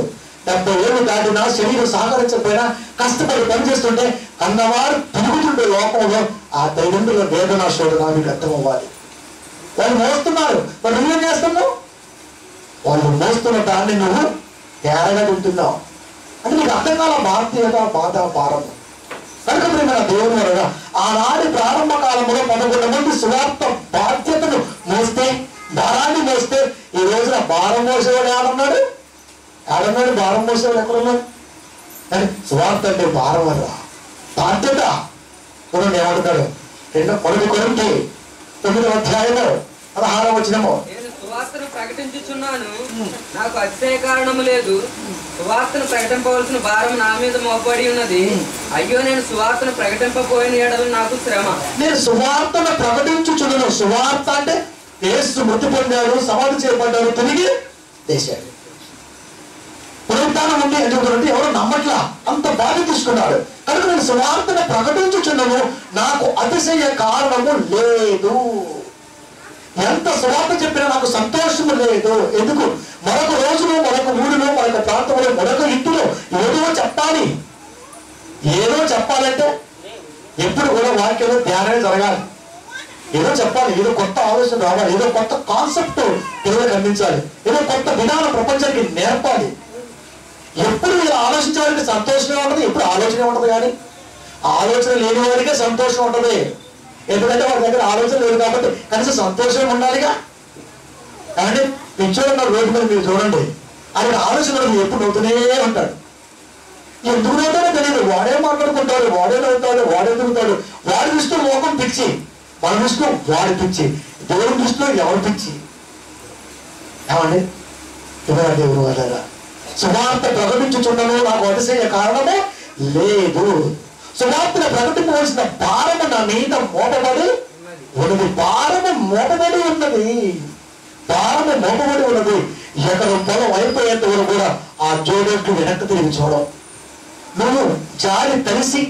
70 ఏళ్ళు దాటినా శరీరం సహకరించకపోయినా కష్టపడి పనిచేస్తుంటే అన్నవారు తిరుగుతుండే లోకంలో ఆ తల్లిదండ్రుల వేదన శోధన మీకు అర్థం అవ్వాలి. వాళ్ళు మోస్తున్నారు, మరి నువ్వేం చేస్తున్నావు? వాళ్ళు మోస్తున్న దాన్ని నువ్వు తేరగా తింటున్నావు అంటే నీకు అర్థం కాల బాధ్యత, బాధ, భారం. కనుక మన దేవుని వలన ఆనాటి ప్రారంభ కాలంలో 11 మంది సువార్త బాధ్యతను మోస్తే, భారాన్ని మోస్తే ఈ రోజున భారం మోసేవాడు ఏమన్నాడు? ఏడన్నాడు భారం మోసేవాడు ఎక్కడున్నాడు? కానీ సువార్త అంటే భారం అలా బాధ్యత. చూడండి ఏమంటున్నాడు? 1 కొరింథీ 9వ అధ్యాయము 16వ వచనము. సువార్తను ప్రకటించుచున్నాను, నాకు అతిశయ కారణము లేదు. సువార్తను ప్రకటింపవలసిన భారం నా మీద మోపబడి ఉన్నది. అయ్యో, నేను సువార్తను ప్రకటింపబోయిన ఎడల నాకు శ్రమ. నేను సువార్తను ప్రకటించుచున్నాను. సువార్త అంటే యేసు మృతి పొందాడు, సమాధి చేయబడ్డాడు, తిరిగి లేచాడు. పునరుద్ధానం ఉంది ఎందుకంటే ఎవరు నమ్మట్లా, అంత బాధ్యత తీసుకున్నాడు. కనుక నేను సువార్తను ప్రకటించుచున్నాను, నాకు అతిశయ కారణము లేదు. ఎంత సువార్త చెప్పినా నాకు సంతోషము లేదు. ఎందుకు? మరొక రోజులో, మరొక ఊరిలో, మరొక ప్రాంతంలో, మరొక ఇంటిలో ఏదో చెప్పాలి. ఏదో చెప్పాలంటే ఎప్పుడు కూడా వాక్యంలో ధ్యానమే జరగాలి. ఏదో చెప్పాలి, ఏదో కొత్త ఆలోచన రావాలి, ఏదో కొత్త కాన్సెప్ట్ పిల్లలకు అందించాలి, ఏదో కొత్త విధానం ప్రపంచానికి నేర్పాలి. ఎప్పుడు ఇలా ఆలోచించడానికి సంతోషమే ఉంటుంది, ఎప్పుడు ఆలోచనే ఉంటుంది. కానీ ఆలోచన లేని వారికే సంతోషం ఉంటుంది. ఎందుకంటే వాడి దగ్గర ఆలోచన లేదు కాబట్టి కనీసం సంతోషం ఉండాలిగా. కానీ మీరు చూడండి, రోడ్డు మీద మీరు చూడండి, ఆయన ఆలోచన ఎప్పుడు నవ్వుతూనే ఉంటాడు. ఎందుకు నవ్వుతాడో తెలియదు. వాడే మాట్లాడుకుంటాడు, వాడే నవ్వుతాడు, వాడే తిరుగుతాడు. వాడి దృష్టిలో లోకం పిచ్చి, మన దృష్టిలో వాడి పిచ్చి, దేవుడి దృష్టిలో ఎవరి పిచ్చి. ఏమండి? ఎవరా దేవుడు వాళ్ళరా? సువార్త ప్రకటించుచున్నను నాకు అతిశయ కారణము లేదు. సువార్తను ప్రకటించవలసిన భారము నా మీద మోపబడి ఉన్నది. భారము మోపబడి ఉన్నది. భారము మోపబడి ఉన్నది. ఎకరం పొలం అయిపోయేంత వరకు కూడా ఆ జోడెట్లు వెనక్కి తిరిగి చూడవు. నువ్వు జారి తెలిసి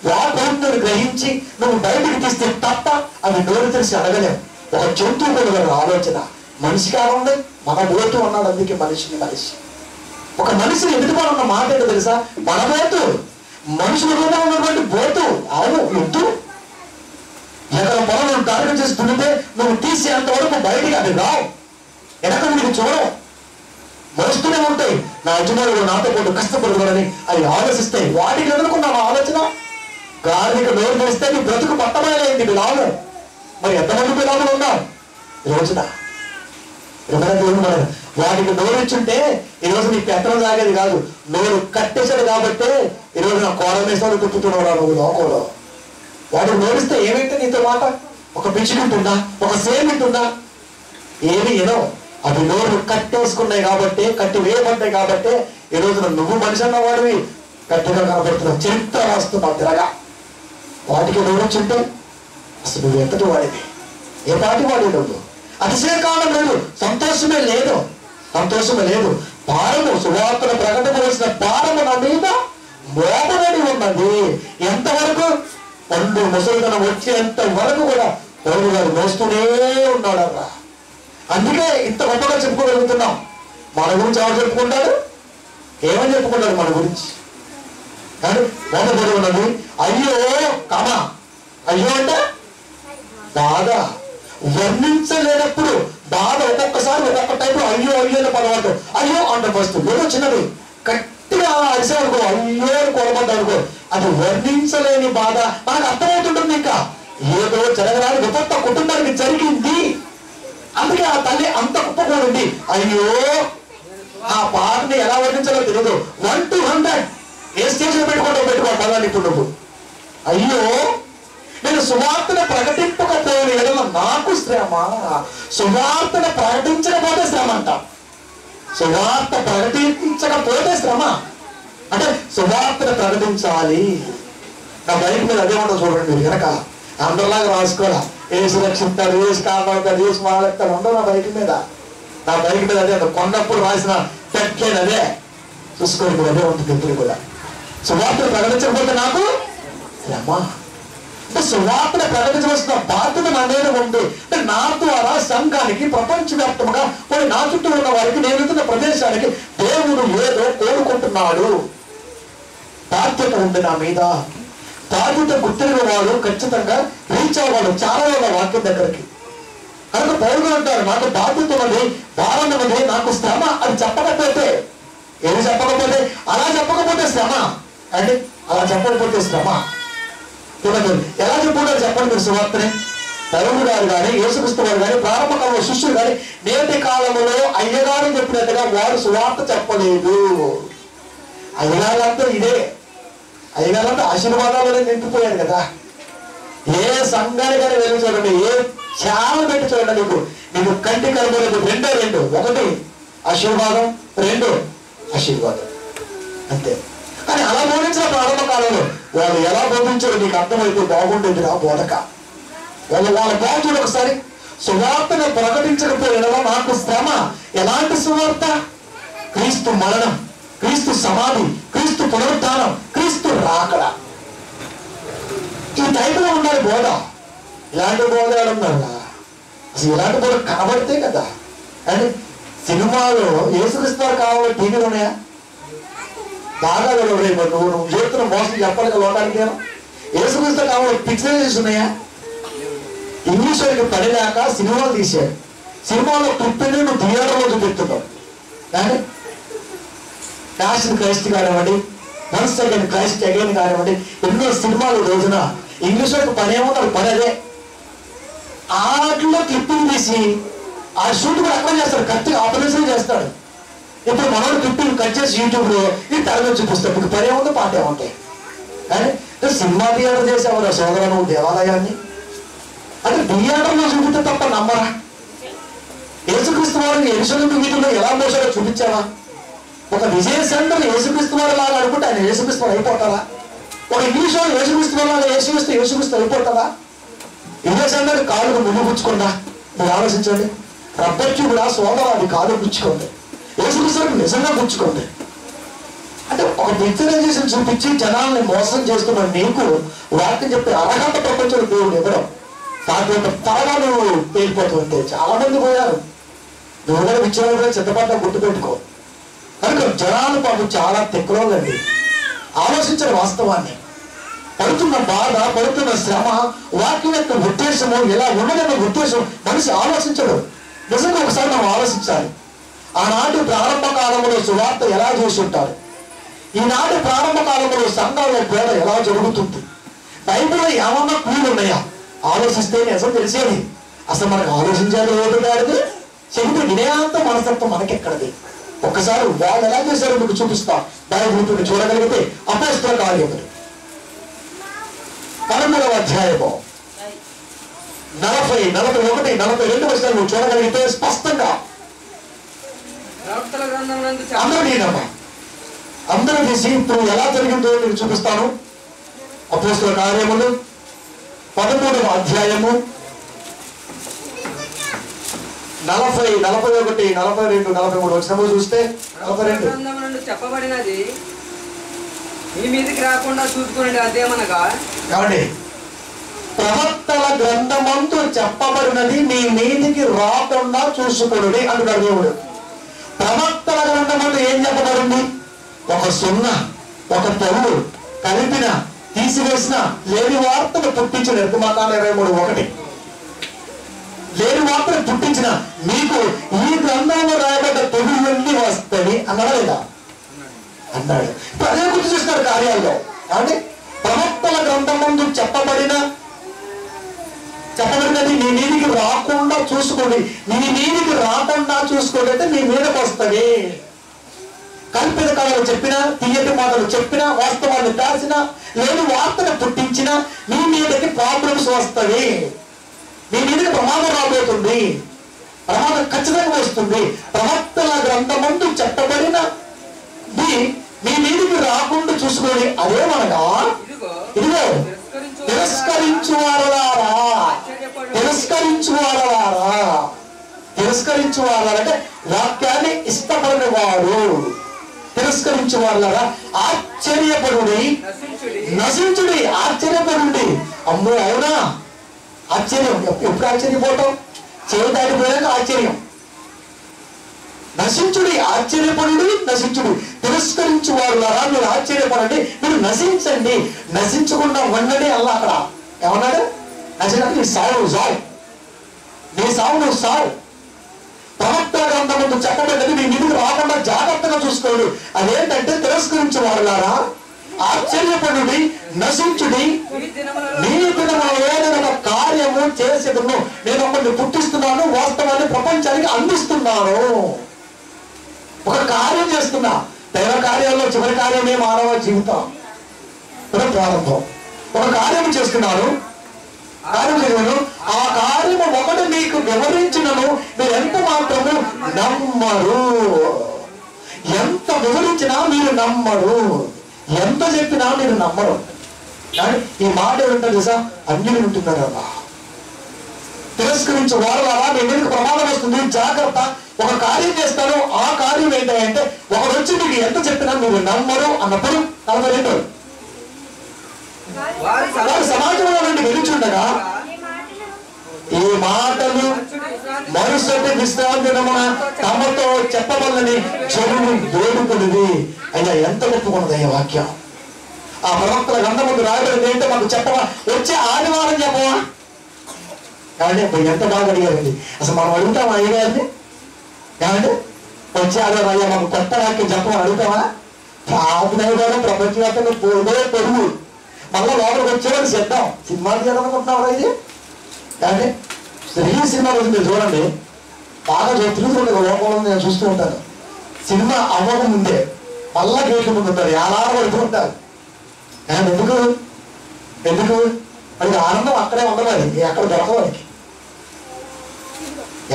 వాటిని గ్రహించి నువ్వు బయటికి తీస్తే తప్ప అవి నోరు తెలిసి అడగలేవు. ఒక జంతువు కూడా ఆలోచన మనిషిగా ఉంది. మన బోతు అన్నాడు, అందుకే మనిషిని మనిషి. ఒక మనిషిని ఎదుటిపోవాలన్న మాట ఏంటో తెలుసా? మన బోతు, మనుషులుగా ఉన్నటువంటి బోతు. అవును, ఎద్దు ఎకరం పొలం నువ్వు టార్గెట్ చేసి దున్నితే నువ్వు తీసేంత వరకు బయటికి అవి రావు. వెనక నీకు చూడవు, మరుస్తూనే ఉంటాయి. నా యజమానుడు నాతో పాటు కష్టపడుతున్నారని అవి ఆలోచిస్తాయి. వాటికి ఎదుర్కొన్నావు ఆలోచన. గాలికి నోరు తెరిస్తే నీ బ్రతుకు పట్టమైంది విలాము. మరి ఎంతమంది విలాములు ఉన్నావు ఈ రోజున? వాటికి నోరు ఇచ్చుంటే ఈరోజు నీ పెత్తనం సాగేది కాదు. నోరు కట్టేశాడు కాబట్టే ఈరోజు నా కోరమేసాలు తిప్పుతున్నావు నువ్వు లోకంలో. వాటికి నోరిస్తే ఏమైతే నీతో మాట? ఒక పిచ్చుకుంటుందా, ఒక సేమింటుందా? ఏమి ఏదో అవి నోరు కట్టేసుకున్నాయి కాబట్టి, కట్టి వేయబడ్డాయి కాబట్టి ఈ రోజున నువ్వు మనిషి అన్న వాడివి గట్టిగా కనబడుతున్నావు. చరిత్ర రాస్తున్నావు తిరగా. వాటికి నోరొచ్చుంటే అసలు నువ్వు ఎంతటి వాడివి? ఏ పాటి వాడి నువ్వు? అతిశయ కాలం లేదు, సంతోషమే లేదు, సంతోషమే లేదు. భారము, సువార్తను ప్రకటించవలసిన భారము నా మీద మోపబడి ఉన్నది. ఎంతవరకు? పండు ముసలితనం వచ్చేంత వరకు కూడా పౌలు గారు మోస్తూనే ఉన్నాడరా. అందుకే ఇంత గొప్పగా చెప్పుకోగలుగుతున్నాం. మన గురించి ఎవరు చెప్పుకుంటాడు? ఏమని చెప్పుకుంటాడు మన గురించి? కానీ మోపబడి ఉన్నది. అయ్యో కామా, అయ్యో అంటే బాధ. వర్ణించలేనప్పుడు బాధ ఒక్కొక్కసారి ఒక్కొక్క టైపు అయ్యో అయ్యో అని పదవాడు. అయ్యో అంటే ఫస్ట్ ఏదో చిన్నది గట్టిగా అరిసేవనుకో, అయ్యో అని కొలబడ్డా అనుకో, అది వర్ణించలేని బాధ మనకు అర్థమవుతుంటుంది. ఇంకా ఏదో జరగరాని విపత్త కుటుంబానికి జరిగింది. అందుకే ఆ తల్లి అంత కుప్పకూడండి. అయ్యో ఆ బాధని ఎలా వర్ణించాలో తెలియదు. 1 to 100 ఏ స్టేజ్ లో పెట్టుకో పదాన్ని. ఇప్పుడు నువ్వు అయ్యో నేను సువార్తను ప్రకటింపకపోయిన ఎడల నాకు శ్రమ. సువార్తను ప్రకటించకపోతే శ్రమ అంట. సువార్త ప్రకటించకపోతే శ్రమ అంటే సువార్తను ప్రకటించాలి. నా బైక్ మీద అదే ఉండదు చూడండి. మీరు కనుక అందరిలాగా రాసుకోవాలా, ఏసు రక్షిస్తాడు, ఏసు కాపాడతాడు, ఏసు మాట్లాడతాడు ఉండవు నా బైక్ మీద. నా బైక్ మీద అదే కొన్నప్పుడు రాసిన పెట్టలేదు అదే చూసుకోండి. అదే ఉంటుంది ఎప్పుడు కూడా. సువార్తను ప్రకటించకపోతే నాకు శ్రమ. అంటే సువార్తను ప్రకటించవలసిన బాధ్యత నా మీద ఉంది. అంటే నా ద్వారా సంఘానికి ప్రపంచవ్యాప్తంగా పోయి నా చుట్టూ ఉన్న వారికి, నేను వెళ్తున్న ప్రదేశానికి దేవుడు ఏదో కోరుకుంటున్నాడు. బాధ్యత ఉంది నా మీద. బాధ్యత గుర్తిన వాడు ఖచ్చితంగా రీచ్ అవ్వాలి, చాలా వాళ్ళ వాక్యం దగ్గరికి. కనుక పౌరులు అంటారు, నాకు బాధ్యత ఉన్నది, భారం ఉన్నది, నాకు శ్రమ. అది చెప్పకపోతే, ఏది చెప్పకపోతే, అలా చెప్పకపోతే శ్రమ అంటే అలా చెప్పకపోతే శ్రమ. ఎలా చెప్పుకుంటారు చెప్పండి మీరు సువార్తని? పౌలు గారు కానీ, యేసుక్రీస్తు వారు కానీ, ప్రారంభ కాలంలో శిష్యులు కానీ, నేటి కాలంలో అయ్యగారు చెప్పినట్టుగా వారు సువార్త చెప్పలేదు. అయ్యగారంతా ఇదే. అయ్యగారంతా ఆశీర్వాదాలు నింపిపోయాడు కదా. ఏ సంఘానికైనా వెళ్ళి చూడండి, ఏ ఛానల్ పెట్టి చూడండి, నీకు కంటి కనబడలేదు. రెండు, ఒకటి ఆశీర్వాదం, 2 ఆశీర్వాదం, అంతే. కానీ అలా బోధించిన ప్రారంభ కాలంలో వాళ్ళు ఎలా బోధించారో నీకు అర్థమైతే బాగుండేది ఆ బోధక. వాళ్ళ బాధ్యుడు ఒకసారి సువార్తను ప్రకటించకపోయినా నాకు శ్రమ. ఎలాంటి సువార్త? క్రీస్తు మరణం, క్రీస్తు సమాధి, క్రీస్తు పునరుద్ధానం, క్రీస్తు రాకడ. ఈ టైపులో ఉండాలి బోధ. ఇలాంటి బోధ ఏడున్నారా? అసలు ఇలాంటి బోధ కనబడితే కదా. అండ్ సినిమాలో యేసుక్రీస్తు కావాలి టీవీలు ఉన్నాయా? బాగా నువ్వు చేస్తున్న మోసం చెప్పాలి లోటానికి. యేసుక్రీస్తు కావాలి పిక్చరైజేషన్ ఉన్నాయా? ఇంగ్లీష్ వారికి పని లేక సినిమాలు తీశాడు. సినిమాలో క్లిప్ని నువ్వు థియేటర్లో చూపిస్తున్నావు. కానీ ఫ్యాషన్ క్రైస్ట్ కానివ్వండి, వన్స్ అగైన్ క్రైస్ట్ అగైన్ కానివ్వండి, ఎన్నో సినిమాలు రోజున ఇంగ్లీష్ వారికి పని ఏమో నాకు పని అదే. ఆటలో క్లిప్పింగ్ తీసి ఆ షూట్ కూడా అక్కడ చేస్తాడు, కరెక్ట్గా ఆపరేషన్ చేస్తాడు. ఇప్పుడు మనోడు క్లిప్పింగ్ కట్ చేసి యూట్యూబ్లో ఈ తెరలో చూపిస్తాడు. మీకు పని ఏముందో పాట ఏముంటాయి. కానీ సినిమా థియేటర్ చేసేవారు సోదర నువ్వు దేవాలయాన్ని అంటే థియేటర్లో చూపితే తప్ప నమ్మరా? యేసుక్రీస్తు వారిని ఎరుసలేము వీధుల్లో ఎలా మోసాడో చూపించావా? ఒక విజయచంద్రుడు యేసుక్రీస్తు వారు లాగా అనుకుంటే ఆయన యేసుక్రీస్తు వారు అయిపోతారా? ఒక ఇంగ్లీష్ వాళ్ళు యేసుక్రీస్తు వారు లాగా యేసుక్రీస్తు అయిపోతారా? విజయచంద్రుడు కాళ్ళకు మునిగుచ్చుకుందా? మీరు ఆలోచించండి. రబ్బర్కి కూడా సోదరాది కాలు గుచ్చుకోండి, యేసుక్రీస్తులకు నిజంగా గుచ్చుకోండి. అంటే ఒక పిక్చరైజేషన్ చూపించి జనాల్ని మోసం చేస్తున్న నీకు వాక్యం చెప్పే అరగంట ప్రపంచంలో దేవుడు ఇవ్వడం దాంట్లో త్వరగా నువ్వు పేలిపోతుంటే చాలా మంది పోయారు. నువ్వు కూడా విచ్చేవాడు చిత్తపడ్డ గుర్తు పెట్టుకో. కనుక జనాలు పాపం చాలా తెక్కులోండి ఆలోచించిన వాస్తవాన్ని, పడుతున్న బాధ, పడుతున్న శ్రమ, వాక్యం యొక్క ఉద్దేశము ఎలా ఉన్నదన్న ఉద్దేశం మనిషి ఆలోచించడు. నిజంగా ఒకసారి మనం ఆలోచించాలి. ఆనాటి ప్రారంభ కాలంలో సువార్త ఎలా చేసి ఉంటారు, ఈనాటి ప్రారంభ కాలంలో సంఘాల పేద ఎలా జరుగుతుంది, బైబిల్లో ఏమన్నా క్లూలు ఉన్నాయా ఆలోచిస్తే నిజం తెలిసేది. అసలు మనకు ఆలోచించాలి ఏది కాదు, చెబితే వినయాంత మనస్తత్వం మనకెక్కడది. ఒక్కసారి వాళ్ళు ఎలా చేశారో మీకు చూపిస్తా. బైబిల్ చూడగలిగితే అపోస్తల కార్యములు 13వ అధ్యాయము 40, 41, 42 వచనాలు నువ్వు చూడగలిగితే స్పష్టంగా అందరూ తీసి ఇప్పుడు ఎలా జరిగిందో నేను చూపిస్తాను. అపోస్తల కార్యములు 13వ అధ్యాయము 40, 41, 42, 43 వచ్చినప్పుడు చూస్తే 42 చెప్పబడినది మీ మీదకి రాకుండా చూసుకునేది అదేమనగా, కాబట్టి ప్రవక్తల గ్రంథమందు చెప్పబడినది మీ మీదికి రాకుండా చూసుకుని అంటున్నాడు దేవుడు. ప్రవక్తల గ్రంథమందు ఏం చెప్పబడింది? ఒక సున్న, ఒక పొల్లు కలిపిన, తీసివేసిన లేని వార్తను పుట్టించిన నిర్గమాకాండ 23:1 లేని వార్తను పుట్టించిన మీకు ఈ గ్రంథంలో రాయబడ్డ తొలువన్నీ వస్తాయి అన్నాడా లేదా? అన్నాడు. ఇప్పుడు అదే గుర్తు చేస్తున్నారు కార్యాల్లో. అంటే ప్రవక్తల గ్రంథమందు చెప్పబడినది మీ మీదికి రాకుండా చూసుకోండి. మీ మీదికి రాకుండా చూసుకోండి అంటే మీ మీదకి వస్తుంది. కల్పిత కళలు చెప్పినా, తీయటి మాటలు చెప్పినా, వాస్తవాన్ని దాచినా, లేని వార్తను పుట్టించినా మీ మీదకి ప్రాబ్లమ్స్ వస్తాయి. మీ మీదకి ప్రమాదం రాబోతుంది. ప్రమాదం ఖచ్చితంగా వస్తుంది. ప్రవక్తల గ్రంథమందు చెప్పబడిన మీ మీదికి రాకుండా చూసుకోండి. అదేమనగా ఇదిగో తిరస్కరించు వారాలంటే వాక్యాన్ని ఇష్టపడిన వారు, తిరస్కరించు వారులారా ఆశ్చర్యపడుడి, నశించుడి. ఆశ్చర్యపడుడి. అమ్మో అవునా? ఆశ్చర్యం. ఎప్పుడు ఆశ్చర్యపోవటం? చెవి దాటిపోయాక ఆశ్చర్యం. నశించుడి, ఆశ్చర్యపడుడి, నశించుడి. తిరస్కరించు వారులారా మీరు ఆశ్చర్యపడండి, మీరు నశించండి. నశించకుండా ఉండండి. అలా అక్కడ ఏమన్నాడు? నశించడానికి నీ సావు నువ్వు సావు. ప్రవక్త గ్రంథమందు చెప్పబడ్డది మీ మీదకి రాకుండా జాగ్రత్తగా చూసుకోడు. అదేంటంటే తిరస్కరించు వారులారా ఆశ్చర్యపడుడి, నశించుడి. నీ దినములో ఏదైనా ఒక కార్యము చేసేదను నేను ఒకరిని పుట్టిస్తున్నాను, వాస్తవాన్ని ప్రపంచానికి అందిస్తున్నాను. ఒక కార్యం చేస్తున్నా. దైవ కార్యాల్లో చివరి కార్యమే మానవ జీవితం ప్రారంభం. ఒక కార్యం చేస్తున్నాను, ఆ కార్యము ఒకటి మీకు వివరించినను మీరు ఎంత మాత్రము నమ్మరు. ఎంత వివరించినా మీరు నమ్మరు, ఎంత చెప్పినా మీరు నమ్మరు. కానీ ఈ మాట ఏమిటంటే తెలుసా? అన్యులు ఉంటున్నారమ్మా. తిరస్కరించే వారులారా మీ మీదకి ప్రమాదం వస్తుంది, జాగ్రత్త. ఒక కార్యం చేస్తాను, ఆ కార్యం ఏంటంటే ఒకరు వచ్చి మీకు ఎంత చెప్పినా మీరు నమ్మరు అన్నప్పుడు 42 వారు సమాజంలో నుండి వెలుచుండగా ఈ మాటలు మరుసటి విశ్రాంతి దినమున తమతో చెప్పవల్లని చెవులు వేడుకున్నది. అయ్యా ఎంత ఒప్పుకున్నది అయ్యా వాక్యం. ఆ ప్రవక్తల గ్రంథమందు రాయబడింది ఏంటో మాకు చెప్పవా? వచ్చే ఆదివారం చెప్పవా? కాబట్టి ఎంత బాగా అడిగారండి. అసలు మనం అడుగుతామా అయ్యగారిని? కాబట్టి వచ్చే ఆదివారం అయ్యా మాకు కొత్త వాక్యం చెప్పమని అడుగుతామా? ప్రార్థన ప్రపంచవ్యాప్తంగా పోదే పొరుగు. మళ్ళీ లోపలికి వచ్చేవాళ్ళు చేద్దాం. సినిమాలు చేయాలనుకుంటున్నారా? ఇది కానీ రిలీజ్ సినిమా రోజు మీరు చూడండి, బాగా తిరుగుతుండే లోపల నేను చూస్తూ ఉంటాను. సినిమా అవ్వక ముందే మళ్ళా గేట్ల ముందు ఉంటారు, ఎలా పడుతూ ఉంటారు. ఎందుకు అది ఆనందం అక్కడే ఉండవాలి, అక్కడ దొరకవాడికి.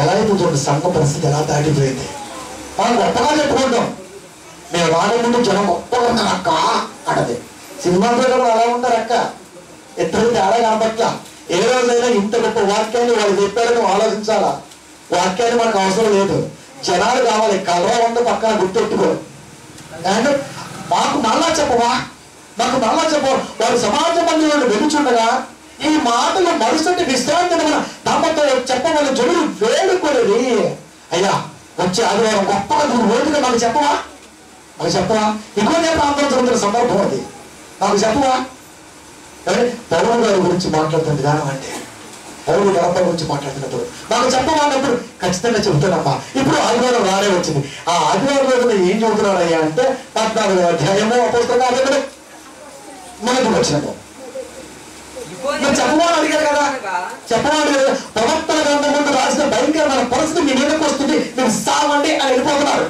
ఎలా అయిపోతుంది సంఘ పరిస్థితి, ఎలా దాటిపోయింది. మనం గొప్పగా చెప్పుకుంటాం. మేము రాని ముందు జనం గొప్పగా ఉన్నారు అక్క అంటది. సినిమా పేరు అలా ఉంటారు అక్క. ఇద్దరు తేడా కనబట్ల. ఏ రోజైనా ఇంత గొప్ప వాక్యాన్ని వాళ్ళు చెప్పారని ఆలోచించాలా? వాక్యాన్ని మనకు అవసరం లేదు, జనాలు కావాలి. కలరా ఉందో పక్కన గుర్తెట్టుకో. అండ్ మాకు మళ్ళా చెప్పవా, మాకు మళ్ళా చెప్పవు. వారు సమాజ మందిరంలో వెలుచుండగా ఈ మాటలు మరుసటి విశ్రాంతి తమతో చెప్పమని జనులు వేడుకొనేది. అయ్యా వచ్చే ఆదివారం గొప్పగా నువ్వు రోజుగా మాకు చెప్పవా, మాకు చెప్పవా? ఇంకోనే ప్రాంతంలో జరుగుతున్న సందర్భం అది, మాకు చెప్పవా? కానీ పౌలు గారి గురించి మాట్లాడుతుంది విధానం అంటే, పౌలు గడప గురించి మాట్లాడుతున్నప్పుడు మాకు చెప్పవా అన్నప్పుడు ఖచ్చితంగా చెబుతానమ్మా. ఇప్పుడు ఆదివారం రానే వచ్చింది. ఆ ఆదివారం రోజున ఏం చెబుతున్నాడు అయ్యా అంటే 14వ అధ్యాయము అపోస్తలుల మొదటి వచనము. మీరు చెప్పమని అడిగారు కదా, చెప్పమని అడిగారు. ప్రవక్తల గ్రంథం ముందు రాసిన భయంకరమైన పరిస్థితి మీ మీదకి వస్తుంది, మీరు సావండి అని వెళ్ళిపోతున్నారు.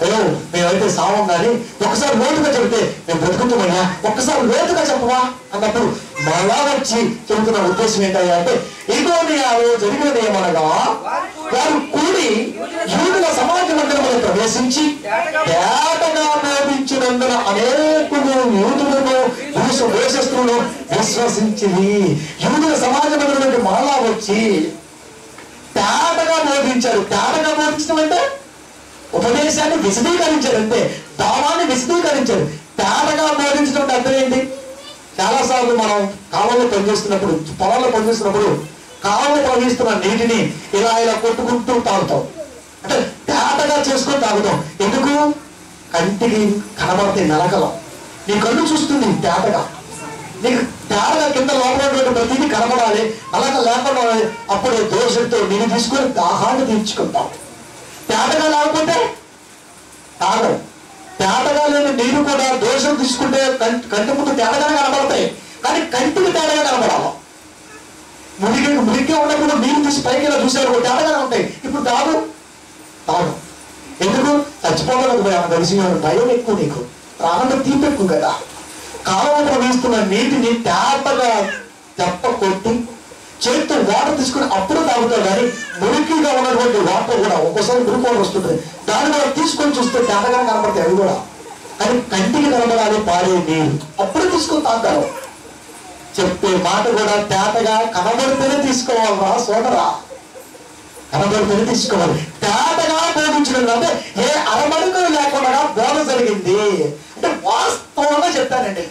అయ్యో మేమైతే సావం కానీ ఒక్కసారి లోతుగా చెబితే మేము బ్రతుకుతామయ్యా, ఒక్కసారి లోతుగా చెప్పవా అన్నప్పుడు మళ్ళా వచ్చి చెబుతున్న ఉద్దేశం ఏంటయ్యా అంటే, ఇగోనియాలో జరిగినది ఏమనగా వారు కూడి యూదుల సమాజ మందిరంలో ప్రవేశించి తేటగా బోధించినందున అనేకులు యూదులను దేశస్తులను విశ్వసించింది. యూదుల సమాజ మందిరంలోకి మళ్ళా వచ్చి తేటగా బోధించారు. తేటగా బోధించడం అంటే ఉపదేశాన్ని విశదీకరించారు, అంతే. దావాన్ని విశదీకరించారు. తేటగా బోధించడం అంటే అర్థం ఏంటి? చాలాసార్లు మనం కాలంలో పనిచేస్తున్నప్పుడు, పొలంలో పనిచేస్తున్నప్పుడు కాలంలో ప్రవహిస్తున్న నీటిని ఇలా ఇలా కొట్టుకుంటూ తాగుతాం. అంటే తేటగా చేసుకొని తాగుతాం. ఎందుకు? కంటికి కనబడతాయి నలకలం. నీ కళ్ళు చూస్తుంది తేటగా, నీకు తేటగా కింద లోపల ప్రతిదీ కనబడాలి, అలాగ లేకుండా అప్పుడు దోషంతో నీరు తీసుకొని దాహాన్ని తీర్చుకుంటాం. తేటగా లేకపోతే తాగం. తేటగా లేని నీరు కూడా దోషం తీసుకుంటే కంటి ముందు తేటగానే కనబడతాయి, కానీ కంటికి తేటగా కనబడాలి. మురికే ఉన్నప్పుడు నీరు తీసి పైకి ఇలా చూసారు తేటగానే ఉంటాయి. ఇప్పుడు తాగు. ఎందుకు? చచ్చిపోవడానికి తెలిసి భయం ఎక్కువ, నీకు ప్రాణంలో తీపి ఎక్కువ కదా. కాలంలో ప్రవహిస్తున్న నీటిని తేటగా తెప్ప కొట్టి చేతితో వాటర్ తీసుకుని అప్పుడు తాగుతాడు. కానీ మురికిగా ఉన్నటువంటి వాటర్ కూడా ఒక్కోసారి మురికి వస్తుంటుంది, దాన్ని కూడా తీసుకొని చూస్తే తేటగా కనబడతాయి అవి కూడా. కానీ కంటికి కనబడాలి పారే నీరు, అప్పుడు తీసుకొని తాగుతారు. చెప్పే మాట కూడా తేటగా కనబడితేనే తీసుకోవాలరా సోదరా, కనబడితేనే తీసుకోవాలి. తేటగా బోధించడం అంటే ఏ అరమడుకలు లేకుండా బోధ జరిగింది అంటే వాస్తవంగా చెప్పానండి.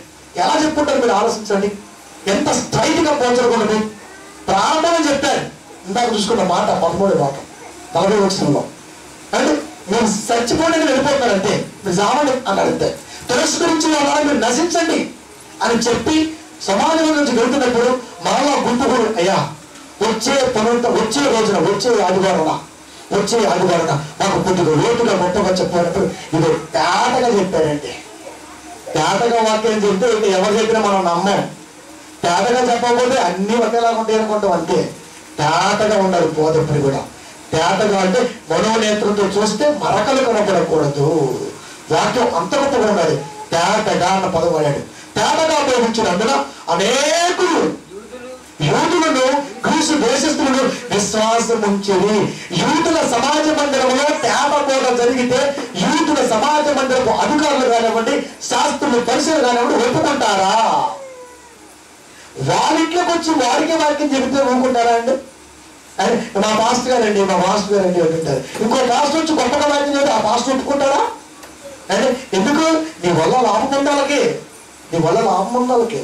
ఎలా చెప్పుకుంటారు మీరు ఆలోచించండి. ఎంత స్ట్రైట్ గా పోల్చకూడదు. ప్రారంభంగా చెప్పారు. ఇందాక చూసుకున్న మాట 13వ మాట 40వ వచనంలో అంటే మీరు చచ్చిపోండి వెళ్ళిపోతారంటే, మీరు చావండి అన్నాడు. అంతే. తిరస్కరించి వాళ్ళని మీరు నశించండి అని చెప్పి సమాజం నుంచి వెళ్తున్నప్పుడు మరలా గుంపుకుడు అయ్యా వచ్చే రోజున వచ్చే ఆదివారం మాకు కొద్దిగా లోతుగా గొప్పగా చెప్పారంటారు. ఇది తేటగా చెప్పారండి. తేటగా వాక్యం చెప్తే ఇక ఎవరు చెప్పినా మనం నమ్మాం. తేటగా చెప్పకపోతే అన్ని ఒకేలాగా ఉంటాయి అనుకుంటాం, అంతే. తేటగా ఉండాలి బోధకుడు కూడా. తేటగా అంటే మనోనేత్రంతో చూస్తే మరకలు కనపడకూడదు. వాక్యం అంత గొప్పగా ఉండాలి. తేటగా అన్న పదం వాడాడు. తేటగా బోధించినందున అనేకులు యూదులను గ్రీసు దేశస్తులను విశ్వాసం ఉంచేది. యూదుల సమాజ మందిరంలో తేట బోధ జరిగితే యూదుల సమాజ మందిరపు అధికారులు కానివ్వండి, శాస్త్రులు పరిశీలన కానివ్వండి ఒప్పుకుంటారా? వారింట్లోకి వచ్చి వారికే వాక్యం చెబితే ఊరుకుంటారా అండి? అని మా పాస్టర్ గారండి అంటుంటారు. ఇంకో పాస్టర్ వచ్చి గొప్పగా వాక్యం చెబితే ఆ పాస్టర్ ఒప్పుకుంటారా? అంటే ఎందుకు? నీ వల్ల లాభం ఉండాలకి,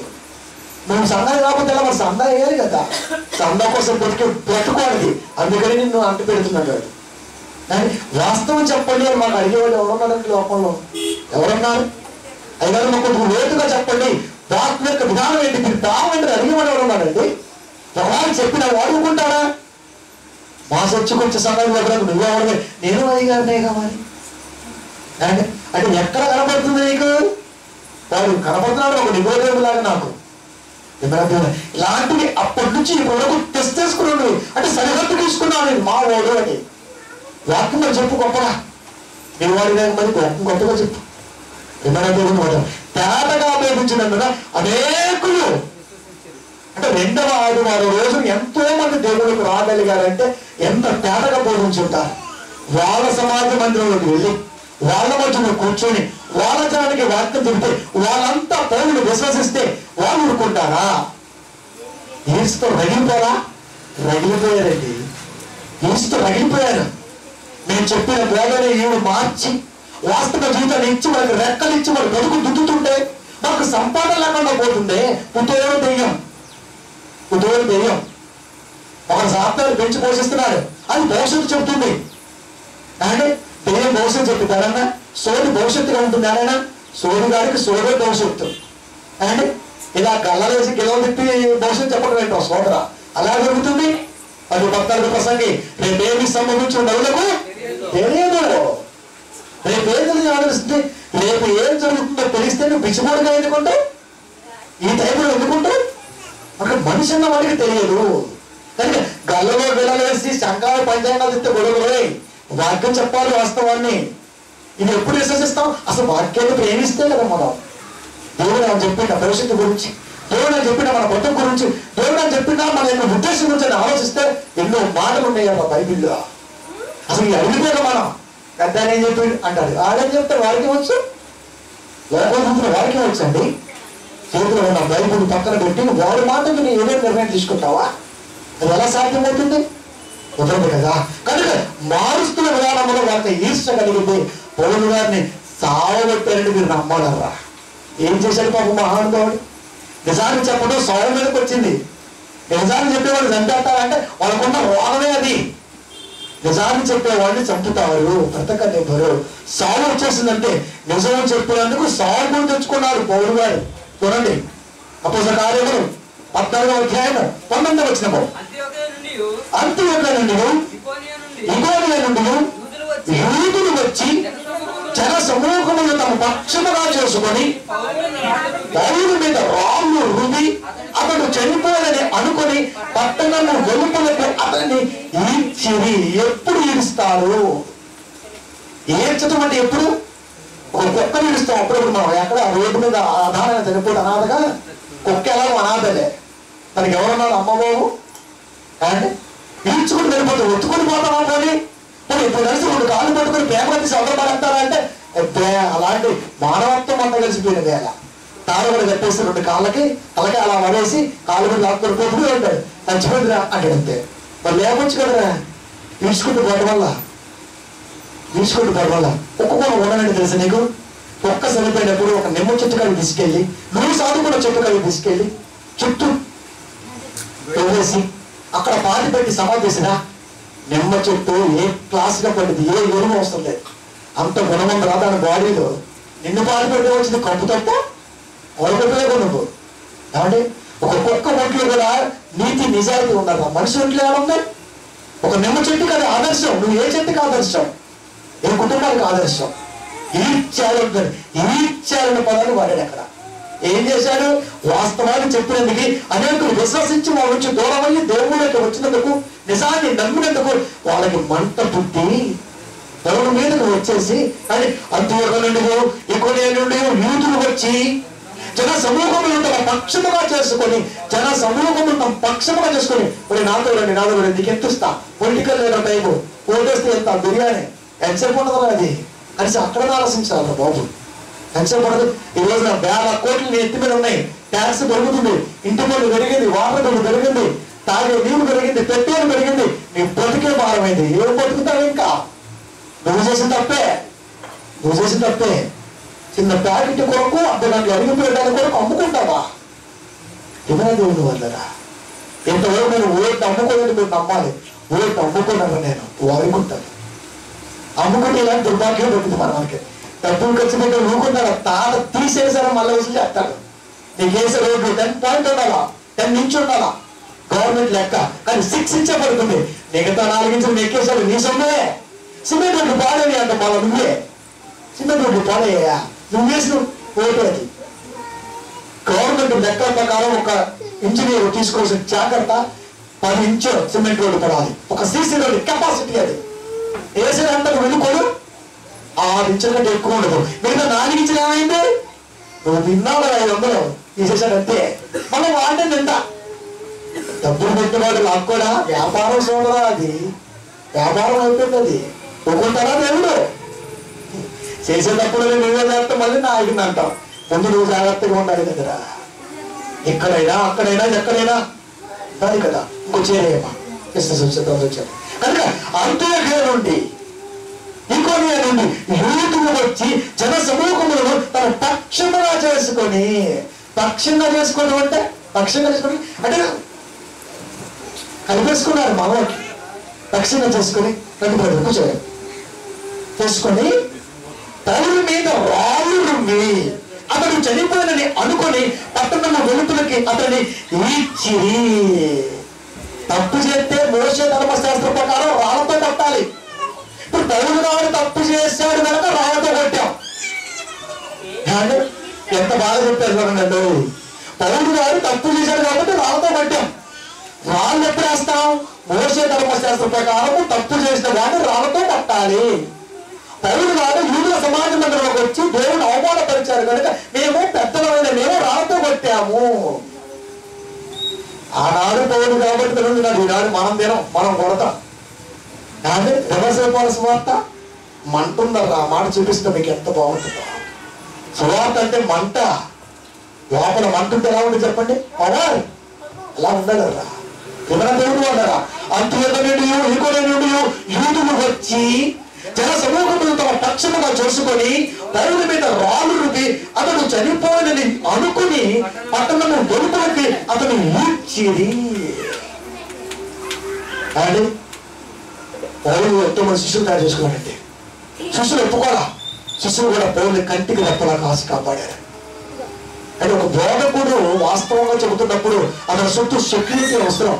నువ్వు సందా కాకపోతే మరి సందా వేయాలి కదా. సందా కోసం బ్రతుకోవాలి, అందుకని నిన్ను అంటు పెడుతున్నాడు. కానీ వాస్తవం చెప్పండి అని మాకు అడిగేవాళ్ళు ఎవరున్నారండి లోకంలో? ఎవరున్నారు? అయినా మాకు లోతుగా చెప్పండి, వాక్యం యొక్క విధానం ఏంటి, మీరు తావండి అడిగేవాడు ఎవరున్నారండి? ఎవరు చెప్పిన వాడుకుంటారా? మా చర్చకు వచ్చే సమయం దగ్గర నువ్వెవరు? నేను అడిగానే మరి అంటే ఎక్కడ కనబడుతుంది నీకు? వాడు కనబడుతున్నాడు ఒక నిబోధేవుడు లాగా నాకు. ఇలాంటివి అప్పటి నుంచి ఇప్పటివరకు టెస్ట్ చేసుకున్నాడు. అంటే సరిహద్దు తీసుకున్నాను నేను మా వాడు అని. వాక్యం మరి చెప్పు గొప్పగా, నేను వాడిన మరి గొప్పగా చెప్పు. ఏమైనా దేవుడు తేటగా బోధించినందున అనేకులు అంటే 2వ ఆదివారం రోజు ఎంతో మంది దేవుడికి రాగలిగారంటే ఎంత తేటగా బోధించుంటారు. వాళ్ళ సమాజ మందిరంలోకి వెళ్ళి వాళ్ళ మధ్యలో కూర్చొని వాళ్ళ జనానికి వాక్యం చెబితే వాళ్ళంతా పౌరులు విశ్వసిస్తే వాళ్ళు ఊరుకుంటారా? ఈసుతో రగిలిపోరా? రగిలిపోయారండి. ఈసుతో రగిలిపోయారు. నేను చెప్పిన బోధనే ఈడు మార్చి వాస్తవ జీవితాన్ని ఇచ్చి వాళ్ళకి రెక్కలు ఇచ్చి వాళ్ళు బతుకు దుద్దుతుంటే మాకు సంపాదన లేకుండా పోతుంది. పుట్టేరు దెయ్యం ఒక సాప్తాలు పెంచి పోషిస్తున్నాడు. అది భవిష్యత్తు చెబుతుంది. అంటే దెయ్యం భవిష్యత్తు చెప్తాడన్నా సోది భవిష్యత్తుగా ఉంటుంది. ఆయన సోది గారికి సోదే భవిష్యత్తు. అంటే ఇలా గల్లలేసి గిలవ తిప్పి భవిష్యత్తు చెప్పడం ఏంటో సోదర, అలా జరుగుతుంది. 10-14 ప్రసంగి రేపేమి సంభవించిన నలులకు తెలియదు. రేపేది ఆలోచిస్తే రేపు ఏం జరుగుతుందో తెలిస్తే నువ్వు పిచ్చిపోడుగా ఎందుకుంటావు? ఈ టైంలో ఎందుకుంటావు? అక్కడ మనిషి అన్న వాడికి తెలియదు. కనుక గల్లలో గిలలేసి శంకాలు పంచాంగాలు ఇస్తే గొడవలే. వాక్యం చెప్పాలి వాస్తవాన్ని. ఇది ఎప్పుడు విశ్వసిస్తాం? అసలు వాక్యాన్ని ప్రేమిస్తే కదా మనం. దేవుడు అని చెప్పిన భవిష్యత్తు గురించి, దేవుడు అని చెప్పిన మన బతుకు గురించి, దేవుడు అని చెప్పినా మన ఎన్నో ఉద్దేశం గురించి ఆలోచిస్తే ఎన్నో మాటలు ఉన్నాయి కదా బైబిల్లో. అసలు ఈ అడిగిపోయాక మనం పెద్ద ఏం చెప్పి అంటాడు. ఆడని చెప్తారు వారికి వచ్చు, లోపల వారికి వచ్చు అండి. చేతిలో ఉన్న బైబిల్ పక్కన పెట్టి వాడి మాటకి నేను ఏదైనా నిర్ణయం తీసుకుంటావా? అది ఎలా సాధ్యమవుతుంది? కుదరదు కదా. కనుక మారుస్తున్న విధానంలో వాళ్ళకి ఈర్ష కలిగింది. పౌలు గారిని సావగొట్టారని మీరు నమ్మాలరా? ఏం చేశాడు పాపం మహానుభావుడు? నిజాన్ని చెప్పడం సౌరం మీదకి వచ్చింది. నిజాన్ని చెప్పేవాళ్ళు చంపేస్తారంటే వాళ్ళకున్న రోగమే అది. నిజాన్ని చెప్పేవాడిని చంపుతారు, బ్రతకనివ్వరు. సావు వచ్చేసిందంటే నిజం చెప్పేందుకు సాగు తెచ్చుకున్నారు పౌలు గారు. చూడండి అపోస్తల కార్యములు 14వ అధ్యాయం 19వ వచనము. అంత్యోక్య నుండి ఇకోనియ నుండి యూదులు వచ్చి జన సమూహములు తమ పక్షముగా చేసుకొని పౌలు మీద రాళ్ళు రుది అతడు చనిపోయాలని అనుకొని పట్టణము వెలుపలకు అతన్ని ఈడ్చిరి. ఎప్పుడు ఈడుస్తారు? ఏడ్చడం అంటే ఎప్పుడు? ఒక కుక్కను ఈడుస్తాం అప్పుడప్పుడు. మనం ఎక్కడ రోడ్డు మీద ఆధారంగా చనిపోతే అనాథగా, కుక్క ఎలాగో అనాథలే. దానికి ఎవరన్నారు? అమ్మబాబు అంటే ఈడ్చుకుని వెళ్ళిపోతాం. ఒత్తుకొని పోతామా? పోనీ ఇప్పుడు కలిసి 2 కాళ్ళు పట్టుకుని పేపర్ తీసి అవతల పడతారా అంటే అలాంటి మానవత్వం అంతా కలిసిపోయిన వేళ తారబడి కట్టేసి 2 కాళ్ళకి తలకి అలా పడేసి కాళ్ళు మీద లాక్కొని పోతూ ఉంటాడు. చచ్చిపోయిందిరా అంటే అంతే. మరి లేవచ్చు కదరా. ఈడ్చుకుంటూ పోవడం వల్ల ఒక్కొక్క ఉండనండి తెలుసు నీకు. ఒక్క చనిపోయినప్పుడు ఒక నిమ్మ చెట్టు కలిగి తీసుకెళ్ళి, నువ్వు సాదుకున్న చెట్టు కలిగి తీసుకెళ్ళి చుట్టూ తోవేసి అక్కడ పాతి పెట్టి సమాధి చేసినా నిమ్మ చెట్టు ఏ క్లాస్గా పడింది, ఏ ఎరువు అవసరం లేదు. అంత గుణమంత రాదాని బాడీలో నిన్ను పాతి పెట్టి వచ్చింది కప్పు తప్ప వరకట్లేదు నువ్వు. ఏమంటే ఒక కుక్క ఒంట్లో కూడా నీతి నిజాయితీ ఉండాలి. మనిషి ఒంట్లో ఏముంది? ఒక నిమ్మ చెట్టుకి అది ఆదర్శం. నువ్వు ఏ చెట్టుకి ఆదర్శం? ఏ కుటుంబానికి ఆదర్శం? ఈడ్చాలన్న పదాన్ని వాడాడు. అక్కడ ఏం చేశాడు? వాస్తవాన్ని చెప్పినందుకు అనేకులు విశ్వసించి వాళ్ళ నుంచి దూరం అయ్యి దేవుడికి వచ్చినందుకు, నిజాన్ని నమ్మినందుకు వాళ్ళకి మంట పుట్టి దేవుడి మీదకు వచ్చేసి అని అంత్యోక్య నుండి ఇకోనియ నుండి యూదులు వచ్చి జన సమూహములు తమ పక్షముగా చేసుకొని మరి నాతో రండి నీకు ఎంత ఇస్తా, పొలిటికల్ లేదా టైము ఓటేస్తే ఎంత బిర్యానీ ఎంతసేపు ఉండదు అది అనేసి అక్కడ ఆలోచించాలి బాబు. ఎంతసేపు ఉండదు. ఈ రోజున 1000 కోట్లు నీ ఎత్తి మీద ఉన్నాయి. ట్యాక్స్ పెరుగుతుంది, ఇంటి పన్ను పెరిగింది, వాటర్ బిల్లు పెరిగింది, తాగే నీరు పెరిగింది, పెట్రోల్ పెరిగింది. నీ బతికే భారమైంది. ఏం బతుకుతావు? ఇంకా నువ్వు చేసిన తప్పే. చిన్న ప్యాకెట్ కొరకు అర్ధగంటలు అడిగిపోయడానికి కొరకు అమ్ముకుంటావా? ఏమైనా దేవుడు వల్లరా. ఇంతవరకు నేను ఓటు అమ్ముకోలేదు. మీరు నమ్మాలి. ఓటు అమ్ముకున్నాను నేను, వాడుకుంటాను. అమ్ముకుంటే ఇలాంటి దుర్భాగ్యం దొరుకుతుంది మనకి. డబ్బులు ఖర్చు పెట్టి ఊరుకుంటారా? తాత తీసేసారా మళ్ళీ వసూలు చేస్తాడు. నీకు వేసే రోడ్లు 10 పాయింట్ ఉండాలా, 10 ఇంచు ఉండాలా గవర్నమెంట్ లెక్క. కానీ 6 ఇంచే పడుతుంది. మిగతా 4 ఇంచులు ఎక్కేసాడు. నీ సొమ్మే. సిమెంట్ రోడ్లు పాడేవి అంట. మళ్ళీ నువ్వే సిమెంట్ రోడ్లు పాడేయా? నువ్వు వేసిన ఓటు అది. గవర్నమెంట్ లెక్క ప్రకారం ఒక ఇంజనీర్ తీసుకోవాల్సిన జాగ్రత్త 10 ఇంచు సిమెంట్ రోడ్డు పడాలి. ఒక సీసీ రోడ్డు కెపాసిటీ అది. వేసేదంతా వెళ్ళుకోడు 6 ఇంచుల కంటే ఎక్కువ ఉండదు. మిగతా 4 ఇంచులు ఏమైంది? నువ్వు తిన్నావు 500 తీసేసాడంతే. మనం వాడిని ఎంత డబ్బులు పెట్టేవాడు లాక్కోడా? వ్యాపారం చూడరా, అది వ్యాపారం అయిపోయింది. అది ఒక్కొంటారా దేవుడు. చేసేటప్పుడు నువ్వే చేస్తే మళ్ళీ నా ఆగింది అంటాం. ముందు నువ్వు జాగ్రత్తగా ఉండాలి కదరా. ఎక్కడైనా అక్కడైనా ఎక్కడైనా అది కదా. ఇంకో చేరేమా బిజినెస్ వచ్చాడు కనుక అంత్యోదయ నుండి ఇంకోనియా నుండి యూతులు వచ్చి జన సమూహములను తన పక్షముగా చేసుకొని, పక్షంగా చేసుకోవడం అంటే పక్షంగా చేసుకొని అంటే కలిపేసుకున్నారు మామూలుకి. పక్షంగా చేసుకొని రెండు ప్రజలు కూర్చోండి చేసుకొని పౌరు మీద రాళ్ళు రుమ్మి అతడు చనిపోయినని అనుకొని పట్టణము వెలుపులకి అతన్ని ఈడ్చిరి. తప్పు చేస్తే మోషే ధర్మశాస్త్ర ప్రకారం రాళ్లతో కొట్టాలి. ఇప్పుడు పౌరుడు గారు తప్పు చేశాడు కనుక రాళ్లతో కొట్టాం. ఎంత బాగా చెప్పారు చూడండి. పౌరుడు గారు తప్పు చేశాడు కాబట్టి రాళ్లతో కొట్టాం. రాళ్ళు ఎప్పుడు వేస్తాం? మోషే ధర్మశాస్త్ర ప్రకారం తప్పు చేసిన వాడిని రాళ్లతో కొట్టాలి. పౌరుడు గారు యూదుల సమాజ మందిరంలోకి వచ్చి దేవుని అవమానపరిచారు కనుక మేము పెద్దలమైన మేము రాళ్లతో కొట్టాము. ఆనాడు పౌరుడు కాబట్టి తిరుగుతున్నాడు, ఈనాడు మనం తినం, మనం కొడతాం. కానీ రమసేపాల సువార్త మంట ఉందర్రా. ఆ మాట చూపిస్తే మీకు ఎంత బాగుంటుందో. సువార్త అంటే మంట, లోపల మంట ఉంటే ఎలా ఉంటుంది చెప్పండి? పవర్ అలా ఉండదర్రా. ఏమైనా దేవుడు అన్నారా? అంత్యోదయ నుండి యూదులు వచ్చి జన సమూహములు తమ పక్షముగా చూసుకొని పౌరుడి మీద రాళ్ళు రుపి అతడు చనిపోయినని అనుకుని పట్టణము వెలుపలకి అతను ఈడ్చిరి. అని పౌరుడు ఎంతో మంది శిష్యులు తయారు చేసుకోవాలంటే శిష్యులు ఒప్పుకోరా. శిష్యులు కూడా పౌరుని కంటికి రెప్పలా కాసి కాపాడారు. అంటే ఒక బోధకుడు వాస్తవంగా చెబుతున్నప్పుడు అతని చుట్టూ సెక్యూరిటీ అవసరం.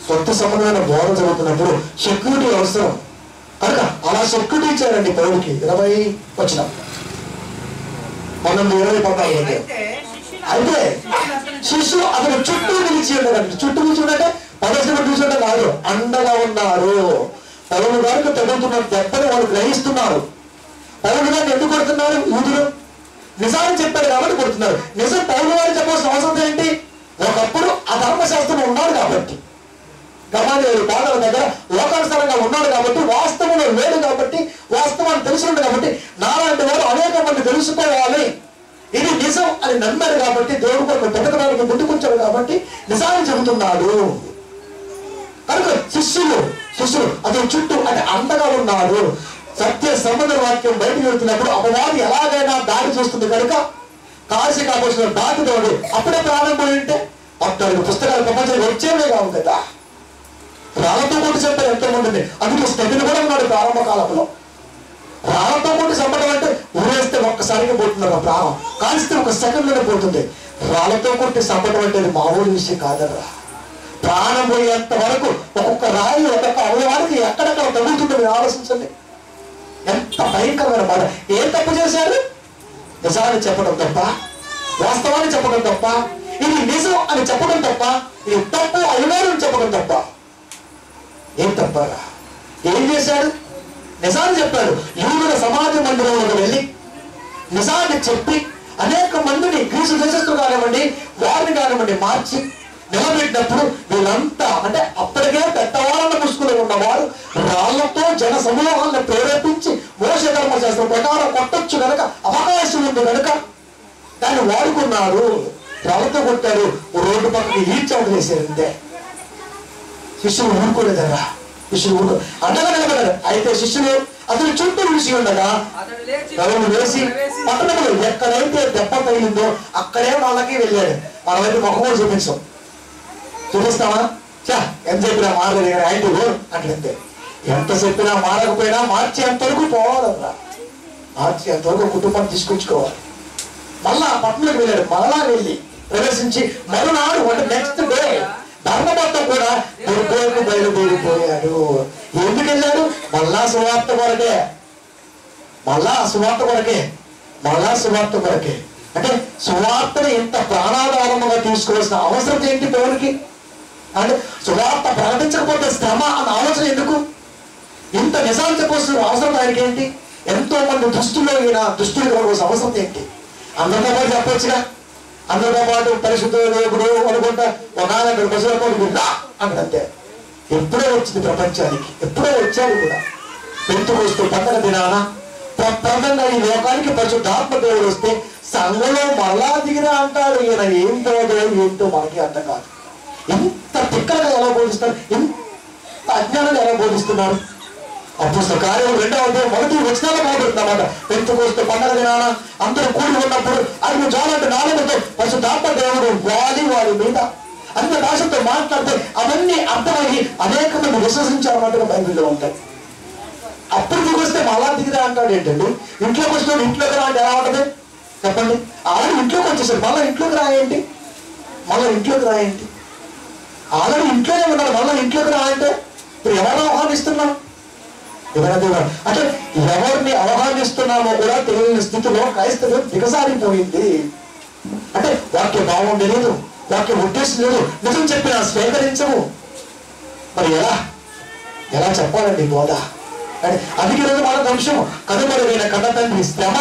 సొంత సంబంధమైన బోధ జరుగుతున్నప్పుడు సెక్యూరిటీ అవసరం కనుక అలా సెక్యూరిటీ ఇచ్చారండి పౌరుడికి. 20 వచ్చిన 19-20 అయితే శిష్యులు అతను చుట్టూ నిలిచి ఉన్నారండి. చుట్టూ నిలిచి ఉంటే పదశివుడు నిలిచి కాదు, అండగా ఉన్నారు. పౌరుడు గారికి తగులుతున్న దెబ్బని వాళ్ళు గ్రహిస్తున్నారు. పౌరుడు గారిని ఎందుకు కొడుతున్నారు? యూదులు నిజాన్ని చెప్పారు కాబట్టి కొడుతున్నారు. నిజం పౌరుడు గారు చెప్పాల్సిన అవసరం ఏంటి? ఒకప్పుడు ఆ ధర్మశాస్త్రం ఉన్నాడు కాబట్టి, గమనించారు బాధల దగ్గర లోకానుసారంగా ఉన్నాడు కాబట్టి, వాస్తవంలో లేడు కాబట్టి, వాస్తవాన్ని తెలుసుకుంది కాబట్టి, నాలాంటి వారు అనేక మంది తెలుసుకోవాలి ఇది నిజం అని నమ్మారు కాబట్టి, దేవుడు కొరకు బతకడానికి ముందుకొచ్చాడు కాబట్టి నిజాన్ని చెబుతున్నాడు. కనుక శిష్యులు అతని చుట్టూ అంటే అండగా ఉన్నాడు. సత్య సంబంధ వాక్యం బయటకు వెళ్తున్నప్పుడు అపవాది ఎలాగైనా దాడి చూస్తుంది కనుక కాశీ కాపోసిన దాటితోడు అప్పుడే ప్రారంభం ఏంటే అప్పుడు పుస్తకాలు ప్రపంచంలో వచ్చేవే కావు కదా. రాళ్లతో కొట్టి చంపారు ఎంతోమందిని. అందుకే స్థితిని కూడా ఉన్నాడు ప్రారంభ కాలంలో. రాళ్లతో కొట్టి చంపడం అంటే ఊరేస్తే ఒక్కసారిగా పోతున్నారు ప్రాణం, కాల్స్తే ఒక సెకండ్లోనే పోతుంది. రాళ్లతో కొట్టి చంపడం అంటే అది మామూలు విషయం కాదరా. ప్రాణం పోయేంత వరకు ఒక్కొక్క రాయి ఒక్కొక్క అవయవానికి ఎక్కడెక్కడ తగులుతుందో మీరు ఆలోచించండి. ఎంత భయంకరమైన మాట. ఏం తప్పు చేశారు? నిజాన్ని చెప్పడం తప్ప, వాస్తవాన్ని చెప్పడం తప్ప, ఇది నిజం అని చెప్పడం తప్ప, ఇది తప్పు అయినారని చెప్పడం తప్ప. ఏం తప్పారా? ఏం చేశాడు? నిజాన్ని చెప్పాడు. యూదుల సమాజ మందిరంలోకి వెళ్ళి నిజాన్ని చెప్పి అనేక మందిని గ్రీసు దేశస్తులు కానివ్వండి, వారిని కానివ్వండి మార్చి నిలబెట్టినప్పుడు వీళ్ళంతా అంటే అప్పటికే పెద్దవాళ్ళ ముసుగులో ఉన్నవారు రాళ్లతో జన సమూహాలను ప్రేరేపించి మోషే ధర్మశాస్త్రం ప్రకారం కొట్టొచ్చు కనుక, అవకాశం ఉంది కనుక దాన్ని వాడుకున్నారు. రాళ్లతో కొట్టారు, రోడ్డు పక్కకి ఈడ్చవడం చేశారంటే. శిష్యులు ఊరుకోలేదరా. శిష్యులు అండగా నిలబడ్డారు. అయితే శిష్యులు అతని చుట్టూ విడిచి ఉండగా గౌరవం వేసి పట్టణంలో ఎక్కడైతే దెబ్బ తగిలిందో అక్కడే వాళ్ళకి వెళ్ళాడు. మన వైపు ముఖం కూడా చూపిస్తామా? ఎంత చెప్పినా మారలేదు కానీ ఆయన అట్లంతే. ఎంత చెప్పినా మారకపోయినా మార్చేంతవరకు పోవాలరా. మార్చేంతవరకు కుటుంబాన్ని తీసుకొచ్చుకోవాలి. మళ్ళా పట్టణంలోకి వెళ్ళాడు. మళ్ళా వెళ్ళి ప్రవేశించి మరునాడు అంటే నెక్స్ట్ డే ధర్మబద్ధం కూడా దుర్గకు బయలుదేరిపోయాడు. ఎందుకు వెళ్ళాడు? మళ్ళా సువార్త కొరకే. అంటే సువార్తని ఇంత ప్రాణాధారముగా తీసుకోవాల్సిన అవసరం ఏంటి పౌరుడికి? అంటే సువార్త ప్రకటించకపోతే శ్రమ అన్న ఆలోచన ఎందుకు? ఇంత నిజాలు చెప్పవలసిన అవసరం ఆయనకి ఏంటి? ఎంతో మంది దుస్తులు కావాల్సిన అవసరం ఏంటి? అందరితో పాటు చెప్పొచ్చుగా. అందరితో పాటు పరిశుద్ధ దేవుడు అనుకుంటా ఒక ప్రజలతో విన్నా అక్కడంతే. ఎప్పుడో వచ్చింది ప్రపంచానికి, ఎప్పుడో వచ్చాడు కూడా. పెంతుకొస్తూ పండగ దినాన ప్రప్రదంగా ఈ లోకానికి పరిశుద్ధాత్మ దేవుడు వస్తే సంఘంలో మరలా దిగిరా అంటాడు. ఈయన ఏంటో ఏంటో మనకి అర్థం కాదు. ఎంత తిక్కలుగా ఎలా బోధిస్తారు, ఎంత అజ్ఞానంగా ఎలా బోధిస్తున్నారు. అప్పుడు కార్యం 2వ అధ్యాయం 1 వచనాలు మొదలుపెడుతున్నమాట. పెంతుకోస్తూ పండగ దినాన అందరూ కూడి ఉన్నప్పుడు ఆయన జాలంటే నాలుగుతో పరిశుద్ధాత్మ దేవుడు వారి మీద అన్ని భాషతో మాట్లాడితే అవన్నీ అర్థమయ్యి అనేక మంది విశ్వసించారన్నట్టుగా బైబిల్లో ఉంటాయి. అప్పుడు దిగొస్తే మళ్ళా దిగిరా అంటాడు. ఏంటండి ఇంట్లోకి వచ్చినప్పుడు ఇంట్లోకి రా అంటే ఎలా ఉంటుంది చెప్పండి? ఆల్రెడీ ఇంట్లోకి వచ్చేసాడు, మళ్ళీ ఇంట్లోకి రాయేంటి? ఆల్రెడీ ఇంట్లోనే ఉన్నారు, మళ్ళీ ఇంట్లోకి రా అంటే ఇప్పుడు ఎవరిని ఆహ్వానిస్తున్నాం? అంటే ఎవరిని ఆహ్వానిస్తున్నామో కూడా తెలియని స్థితిలో క్రైస్తవం దిగసారిపోయింది. అంటే వాక్య భావం లేదు, వాక్య ఉద్దేశం లేదు, నిజం చెప్పినా స్వీకరించము. మరి ఎలా చెప్పాలండి బోధ? అంటే అందుకే రోజు మనకు అంశం కనుమరుగైన కన్న తండ్రి శ్రమ.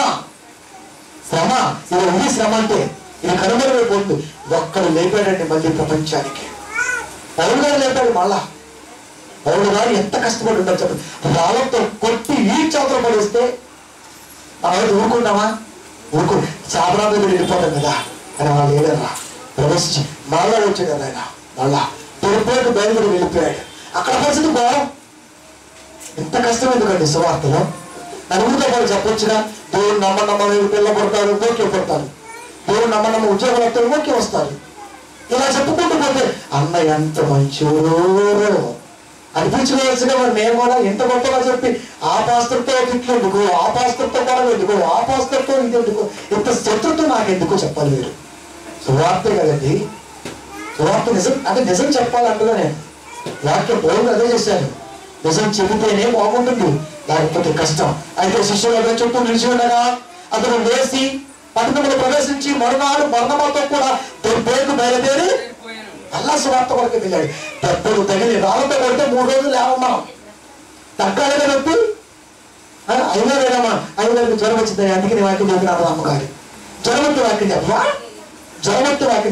ఇది శ్రమ అంటే ఇది కనుమరుగైపోతుంది. ఒక్కడు లేపాడండి మళ్ళీ ప్రపంచానికి. పౌలు గారు లేపాడు. మళ్ళా పౌలు గారు ఎంత కష్టపడి ఉంటారు చెప్పండి. రాళ్ళతో కొట్టి ఈ చేతులు పడేస్తే ఆయన ఊరుకుంటామా? చాపరా మీద వెళ్ళిపోతాం కదా అని వాళ్ళు లేడరా ప్రవేశించి మళ్ళా వచ్చాడు కదా ఆయన. మళ్ళా పొరపాటు బయలుదేరి వెళ్ళిపోయాడు. అక్కడ పరిస్థితి బాగా ఎంత కష్టం ఎందుకండి సువార్తలో? నలుగురితో పాటు చెప్పొచ్చుగా దేవుడు నమ్మ పిల్ల పడతారు, ఓకే పడతారు. దేవుడు నమ్మ ఉద్యోగం వస్తారు, ఓకే వస్తారు. ఇలా చెప్పుకుంటూ పోతే అన్న ఎంత మంచోరు అనిపించుకోవాల్సిగా మరి మేము కూడా ఎంత గొప్పగా చెప్పి ఆ పాస్టర్తో తిట్లు ఎందుకు, ఆ పాస్టర్తో కూడా ఎందుకు, ఆ పాస్టర్తో ఇది ఎందుకు, ఇంత శత్రుత్వం నాకు ఎందుకు చెప్పాలి మీరు? సువార్తే కదండి. సువార్త నిజం అంటే నిజం చెప్పాలంటున్నా నేను. వాక్యం పౌరులు అదే చేశాను. నిజం చెబితేనే బాగుంటుంది, లేకపోతే కష్టం. అయితే శిష్యులు అదే చుట్టూ నిలిచి ఉండగా అతను లేచి పట్టణంలో ప్రవేశించి మరునాడు మరణమాతో కూడా దెబ్బకు బయలుదేరి అల్లా సువార్త వరకు వెళ్ళాడు. దెబ్బలు తగిలి రాళ్ళతో కొడితే 3 రోజులు లేవమ్మా తగ్గాలి నొప్పి అయినా లేదమ్మా. అయినా జ్వరం వచ్చింది, అందుకే నీ వాక్యం చెప్పినాడు అమ్మగారు. జ్వరమొత్తి వాక్యం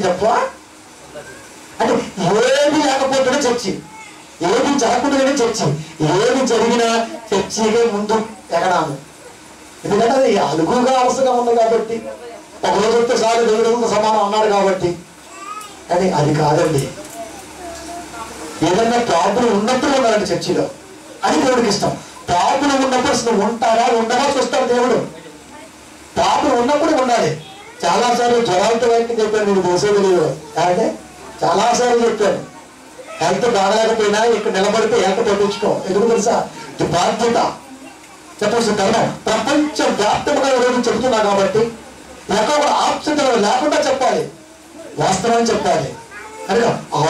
చెప్పవా అంటే ఏది లేకపోతేనే చర్చి, ఏది జరగకుండానే చర్చి, ఏది జరిగినా చర్చిగా ముందు ఎగడాము. ఎందుకంటే అది అలుగుగా అవసరంగా ఉంది కాబట్టి, ఒక రోజు వస్తే చాలు 2 రోజులతో సమానం అన్నాడు కాబట్టి. కానీ అది కాదండి. ఏదన్నా ప్రాబ్లం ఉన్నప్పుడు ఉండాలండి చర్చిలో, అది దేవుడికి ఇష్టం. ప్రాబ్లం ఉన్నప్పుడు అసలు ఉంటారా ఉండవా చూస్తాడు దేవుడు. ప్రాబ్లం ఉన్నప్పుడు ఉండాలి. చాలాసార్లు జ్వరాలతో వైద్యం చెప్పాను, మీరు తెలిసేది లేదు అంటే చాలాసార్లు చెప్పాను. హెల్త్ బాగలేకపోయినా ఇక్కడ నిలబడితే హెల్త్ పట్టించుకో. ఎందుకు తెలుసా? ఇది బాధ్యత, చెప్పాల్సిన ధర్మం. ప్రపంచ వ్యాప్తంగా ఈరోజు చెబుతున్నా కాబట్టి ఎక్కడ ఆప్షన్ లేకుండా చెప్పాలి, వాస్తవాన్ని చెప్పాలి. కనుక ఆ